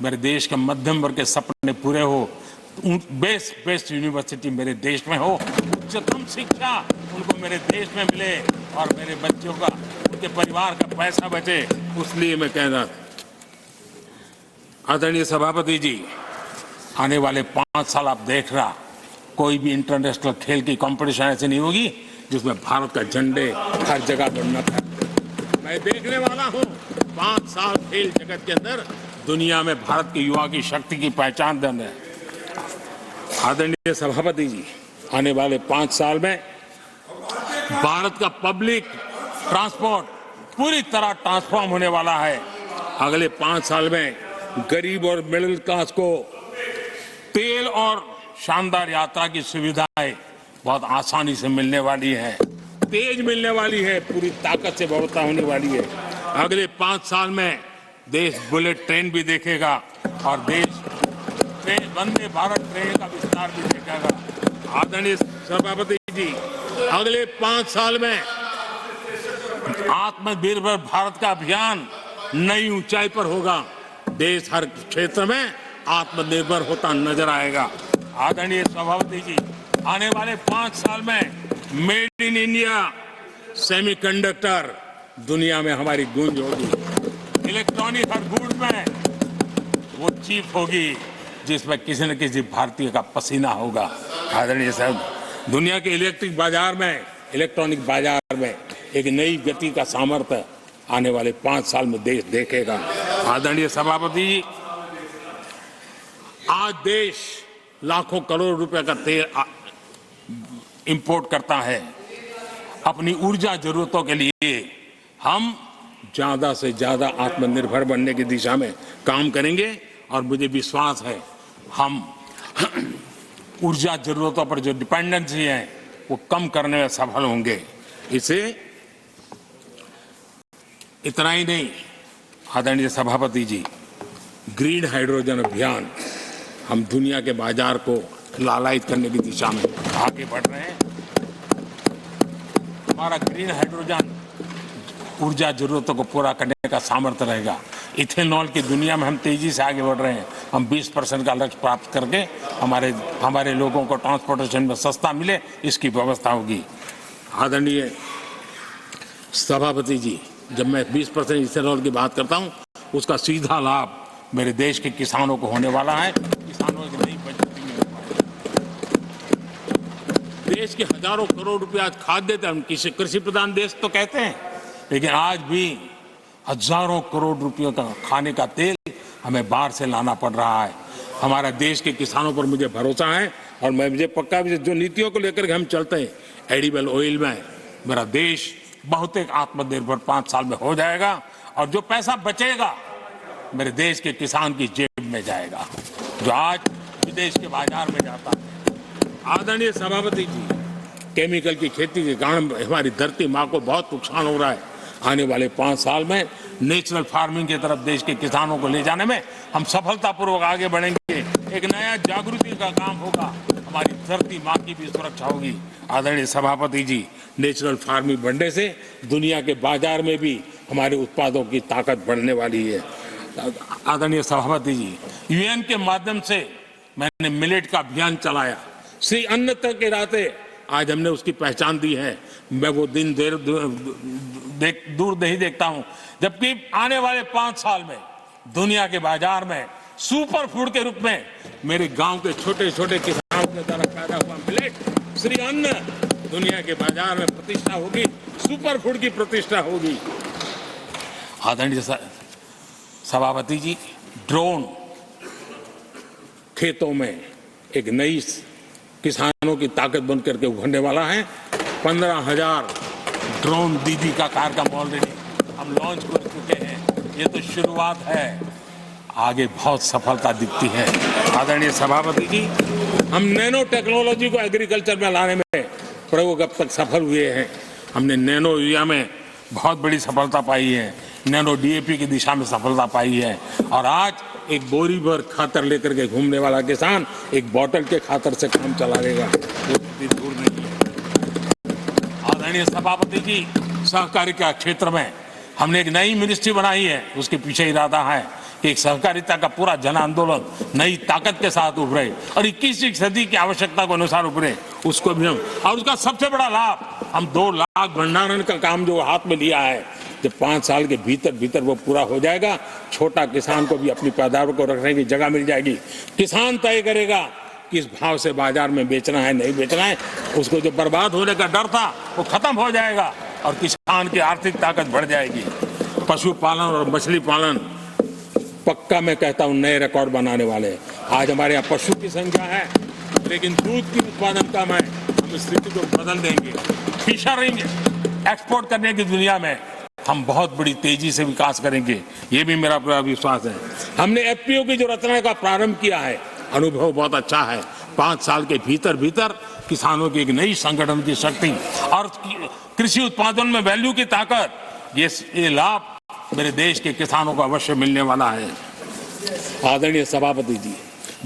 मेरे देश के मध्यम वर्ग के सपने पूरे हो, बेस्ट यूनिवर्सिटी मेरे देश में हो, उच्चतम शिक्षा उनको मेरे देश में मिले और मेरे बच्चों का, उनके परिवार का पैसा बचे। इसलिए मैं कह रहा, आदरणीय सभापति जी, आने वाले 5 साल आप देख रहा, कोई भी इंटरनेशनल खेल की कंपटीशन ऐसी नहीं होगी जिसमें भारत का झंडे हर जगह बढ़ना था। मैं देखने वाला हूं 5 साल खेल जगत के अंदर दुनिया में भारत के युवा की शक्ति की पहचान दन है। आदरणीय सभापति जी, आने वाले 5 साल में भारत का पब्लिक ट्रांसपोर्ट पूरी तरह ट्रांसफॉर्म होने वाला है। अगले 5 साल में गरीब और मिडिल क्लास को तेल और शानदार यात्रा की सुविधाएं बहुत आसानी से मिलने वाली है, तेज मिलने वाली है, पूरी ताकत से व्यवस्था होने वाली है। अगले 5 साल में देश बुलेट ट्रेन भी देखेगा और देश वंदे भारत ट्रेन का विस्तार भी देखेगा। आदरणीय सभापति जी, अगले 5 साल में आत्मनिर्भर भारत का अभियान नई ऊंचाई पर होगा। देश हर क्षेत्र में आत्मनिर्भर होता नजर आएगा। आदरणीय सभापति जी, आने वाले 5 साल में मेड इन इंडिया सेमीकंडक्टर दुनिया में हमारी गूंज होगी। इलेक्ट्रॉनिक हर गुड्स में वो चीप होगी जिसमें किसी न किसी भारतीय का पसीना होगा। आदरणीय साहब, दुनिया के इलेक्ट्रिक बाजार में, इलेक्ट्रॉनिक बाजार में एक नई गति का सामर्थ्य आने वाले 5 साल में देश देखेगा। आदरणीय सभापति जी, आज देश लाखों करोड़ रुपए का तेल इंपोर्ट करता है। अपनी ऊर्जा जरूरतों के लिए हम ज्यादा से ज्यादा आत्मनिर्भर बनने की दिशा में काम करेंगे और मुझे विश्वास है हम ऊर्जा जरूरतों पर जो डिपेंडेंसी है वो कम करने में सफल होंगे। इसे इतना ही नहीं, आदरणीय सभापति जी, ग्रीन हाइड्रोजन अभियान हम दुनिया के बाजार को लालायित करने की दिशा में आगे बढ़ रहे हैं। हमारा ग्रीन हाइड्रोजन ऊर्जा जरूरतों को पूरा करने का सामर्थ्य रहेगा। इथेनॉल की दुनिया में हम तेजी से आगे बढ़ रहे हैं। हम 20% का लक्ष्य प्राप्त करके हमारे लोगों को ट्रांसपोर्टेशन में सस्ता मिले, इसकी व्यवस्था होगी। आदरणीय सभापति जी, जब मैं 20% इथेनॉल की बात करता हूं, उसका सीधा लाभ मेरे देश के किसानों को होने वाला है। किसानों की नई बचत भी मिलने वाली है। देश के हजारों करोड़ रुपए आज खाद्य देते हैं। हम कृषि प्रधान देश तो कहते हैं, लेकिन आज भी हजारों करोड़ रुपयों का खाने का तेल हमें बाहर से लाना पड़ रहा है। हमारा देश के किसानों पर मुझे भरोसा है और मुझे पक्का भी जो नीतियों को लेकर के हम चलते हैं, एडिबल ऑयल में मेरा देश बहुत एक आत्मनिर्भर 5 साल में हो जाएगा और जो पैसा बचेगा मेरे देश के किसान की जेब में जाएगा, जो आज विदेश के बाजार में जाता है। आदरणीय सभापति जी, केमिकल की खेती के कारण हमारी धरती माँ को बहुत नुकसान हो रहा है। आने वाले 5 साल में नेचुरल फार्मिंग की तरफ देश के किसानों को ले जाने में हम सफलतापूर्वक आगे बढ़ेंगे। एक नया जागृति का काम होगा, हमारी धरती माँ की भी सुरक्षा होगी। आदरणीय सभापति जी, नेचुरल फार्मिंग बढ़ने से दुनिया के बाजार में भी हमारे उत्पादों की ताकत बढ़ने वाली है। आदरणीय सभापति जी, यूएन के माध्यम से मैंने मिलेट का अभियान चलाया। श्री अन्न तक के राते आज हमने उसकी पहचान दी है। मैं वो दिन दूर नहीं देखता हूं जबकि आने वाले 5 साल में दुनिया के बाजार में सुपर फूड के रूप में मेरे गांव के छोटे छोटे किसानों के द्वारा पैदा हुआ मिलेट, श्री अन्न, दुनिया के बाजार में प्रतिष्ठा होगी, सुपर फूड की प्रतिष्ठा होगी। आदरणीय सभापति जी, ड्रोन खेतों में एक नई किसानों की ताकत बन करके उभरने वाला है। 15,000 ड्रोन दीदी का कार्यक्रम ऑलरेडी हम लॉन्च कर चुके हैं। ये तो शुरुआत है, आगे बहुत सफलता दिखती है। आदरणीय सभापति जी, हम नैनो टेक्नोलॉजी को एग्रीकल्चर में लाने में प्रयोग अब तक सफल हुए हैं। हमने नैनो यूरिया में बहुत बड़ी सफलता पाई है, नैनो डीएपी की दिशा में सफलता पाई है और आज एक बोरी भर खातर लेकर के घूमने वाला किसान एक बोतल के खातर से काम चला लेगा, वो दूर नहीं है। आदरणीय सभापति जी, सहकारिता क्षेत्र में हमने एक नई मिनिस्ट्री बनाई है। उसके पीछे इरादा है कि एक सहकारिता का पूरा जन आंदोलन नई ताकत के साथ उभरे और 21वीं सदी की आवश्यकता के अनुसार उभरे, उसको भी हम, और उसका सबसे बड़ा लाभ हम 2 लाख भंडारण का काम जो हाथ में लिया है, जब 5 साल के भीतर वो पूरा हो जाएगा, छोटा किसान को भी अपनी पैदावार को रखने की जगह मिल जाएगी। किसान तय करेगा किस भाव से बाजार में बेचना है, नहीं बेचना है। उसको जो बर्बाद होने का डर था वो खत्म हो जाएगा और किसान की आर्थिक ताकत बढ़ जाएगी। पशुपालन और मछली पालन पक्का मैं कहता हूं नए रिकॉर्ड बनाने वाले हैं। आज हमारे यहाँ पशु की संख्या है, लेकिन दूध की उत्पादन कम है। हम स्थिति को बदल देंगे। फिशरिंग एक्सपोर्ट करने की दुनिया में हम बहुत बड़ी तेजी से विकास करेंगे, ये भी मेरा पूरा विश्वास है। हमने एफपीओ की जो रचना का प्रारंभ किया है, अनुभव बहुत अच्छा है। 5 साल के भीतर भीतर किसानों की एक नई संगठन की शक्ति और कृषि उत्पादन में वैल्यू की ताकत, ये लाभ मेरे देश के किसानों को अवश्य मिलने वाला है। आदरणीय सभापति जी,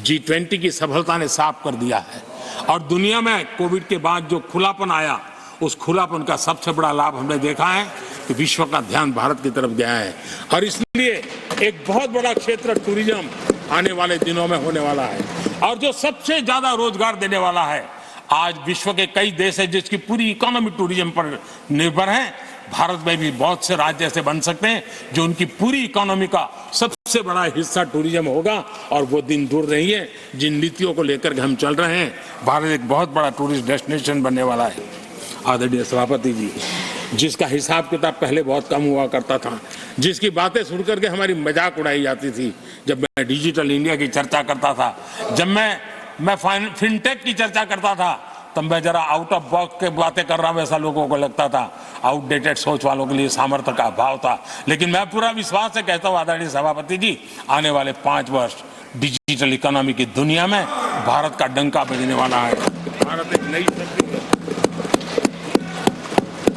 G20 की सफलता ने साफ कर दिया है और दुनिया में कोविड के बाद जो खुलापन आया, उस खुलापन का सबसे बड़ा लाभ हमने देखा है कि विश्व का ध्यान भारत की तरफ गया है और इसलिए एक बहुत बड़ा क्षेत्र टूरिज्म आने वाले दिनों में होने वाला है और जो सबसे ज्यादा रोजगार देने वाला है। आज विश्व के कई देश है जिसकी पूरी इकोनॉमी टूरिज्म पर निर्भर है। भारत में भी बहुत से राज्य ऐसे बन सकते हैं जो उनकी पूरी इकोनॉमी का सबसे बड़ा हिस्सा टूरिज्म होगा और वो दिन दूर नहीं है जिन नीतियों को लेकर के हम चल रहे हैं। भारत एक बहुत बड़ा टूरिस्ट डेस्टिनेशन बनने वाला है। आदरणीय सभापति जी, जिसका हिसाब किताब पहले बहुत कम हुआ करता था, जिसकी बातें सुनकर के हमारी मजाक उड़ाई जाती थी, जब मैं डिजिटल इंडिया की चर्चा करता था, जब मैं फिनटेक की चर्चा करता था, तब मैं जरा आउट ऑफ बॉक्स के बातें कर रहा हूं, ऐसा लोगों को लगता था। आउटडेटेड सोच वालों के लिए सामर्थ्य का अभाव था। लेकिन मैं पूरा विश्वास से कहता हूं आदरणीय सभापति जी, आने वाले 5 वर्ष डिजिटल इकोनॉमी की दुनिया में भारत का डंका बजने वाला है। भारत एक नई शक्ति है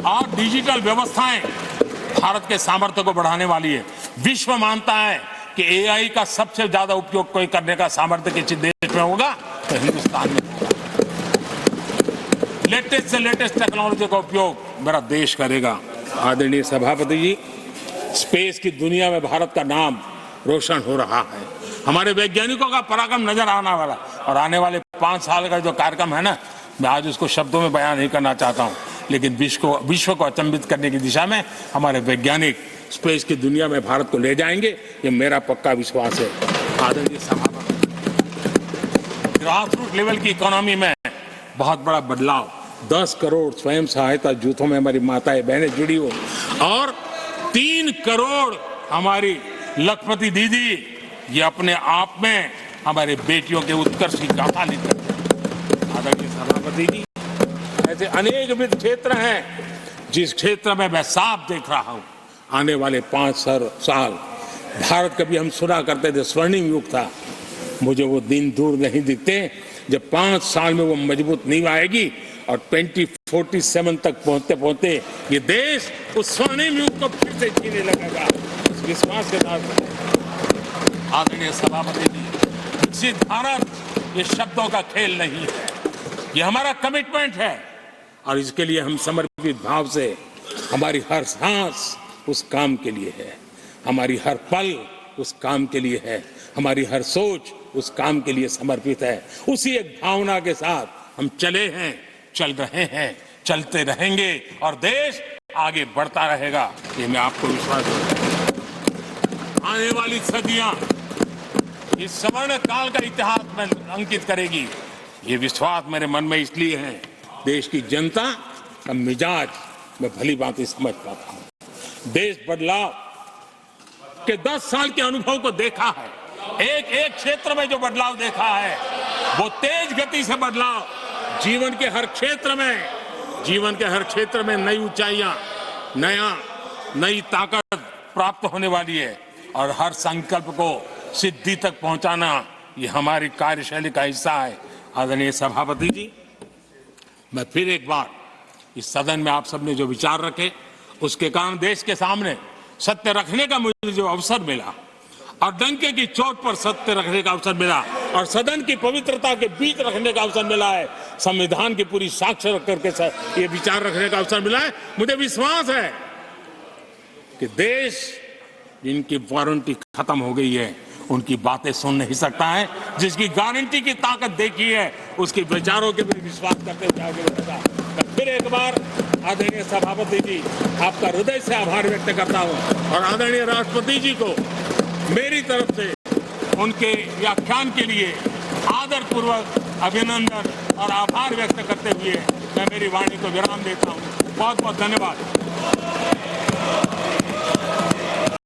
और डिजिटल व्यवस्थाएं भारत के सामर्थ्य को बढ़ाने वाली है। विश्व मानता है कि एआई का सबसे ज्यादा उपयोग कोई करने का सामर्थ्य किसी देश में होगा तो हिंदुस्तान में होगा। लेटेस्ट से लेटेस्ट टेक्नोलॉजी का उपयोग मेरा देश करेगा। आदरणीय सभापति जी, स्पेस की दुनिया में भारत का नाम रोशन हो रहा है। हमारे वैज्ञानिकों का पराक्रम नजर आने वाला और आने वाले 5 साल का जो कार्यक्रम है ना, मैं आज उसको शब्दों में बयान नहीं करना चाहता हूं, लेकिन विश्व को अचंभित करने की दिशा में हमारे वैज्ञानिक स्पेस की दुनिया में भारत को ले जाएंगे, ये मेरा पक्का विश्वास है। आदरणीय सभापति, ग्रास रूट लेवल की इकोनॉमी में बहुत बड़ा बदलाव, 10 करोड़ स्वयं सहायता जूथों में हमारी माताएं बहनें जुड़ी हो और 3 करोड़ हमारी लखपति दीदी, ये अपने आप में हमारे बेटियों के उत्कर्ष की गाथा लिखकर। आदरणीय सभापति जी, ऐसे अनेक विविध क्षेत्र हैं जिस क्षेत्र में मैं साफ देख रहा हूं आने वाले 5 साल भारत, कभी हम सुना करते थे स्वर्णिम युग था, मुझे वो दिन दूर नहीं दिखते जब 5 साल में वो मजबूत नींव आएगी और 2047 तक पहुंचते पहुंचते ये देश उस स्वर्णिम युग को फिर से जीने लगेगा। उस विश्वास के साथ आदरणीय सभापति जी, विकसित भारत ये शब्दों का खेल नहीं है, ये हमारा कमिटमेंट है और इसके लिए हम समर्पित भाव से, हमारी हर सांस उस काम के लिए है, हमारी हर पल उस काम के लिए है, हमारी हर सोच उस काम के लिए समर्पित है। उसी एक भावना के साथ हम चले हैं, चल रहे हैं, चलते रहेंगे और देश आगे बढ़ता रहेगा, ये मैं आपको विश्वास देता हूं। आने वाली सदियां इस स्वर्ण काल का इतिहास में अंकित करेगी, ये विश्वास मेरे मन में इसलिए है, देश की जनता का मिजाज मैं भली भांति समझ पाता हूं। देश बदलाव के 10 साल के अनुभव को देखा है, एक क्षेत्र में जो बदलाव देखा है वो तेज गति से बदलाव जीवन के हर क्षेत्र में नई ऊंचाइयां, नई ताकत प्राप्त होने वाली है और हर संकल्प को सिद्धि तक पहुंचाना ये हमारी कार्यशैली का हिस्सा है। आदरणीय सभापति जी, मैं फिर एक बार इस सदन में आप सबने जो विचार रखे उसके कारण देश के सामने सत्य रखने का मुझे जो अवसर मिला और डंके की चोट पर सत्य रखने का अवसर मिला और सदन की पवित्रता के बीच रखने का अवसर मिला है, संविधान की पूरी साक्ष्य रख करके ये विचार रखने का अवसर मिला है, मुझे विश्वास है कि देश जिनकी वारंटी खत्म हो गई है उनकी बातें सुन नहीं सकता है, जिसकी गारंटी की ताकत देखी है उसके विचारों के भी विश्वास करते हुए आगे बढ़ेगा। मैं फिर एक बार आदरणीय सभापति जी आपका हृदय से आभार व्यक्त करता हूं और आदरणीय राष्ट्रपति जी को मेरी तरफ से उनके व्याख्यान के लिए आदरपूर्वक अभिनंदन और आभार व्यक्त करते हुए मैं मेरी वाणी को विराम देता हूं। बहुत बहुत धन्यवाद।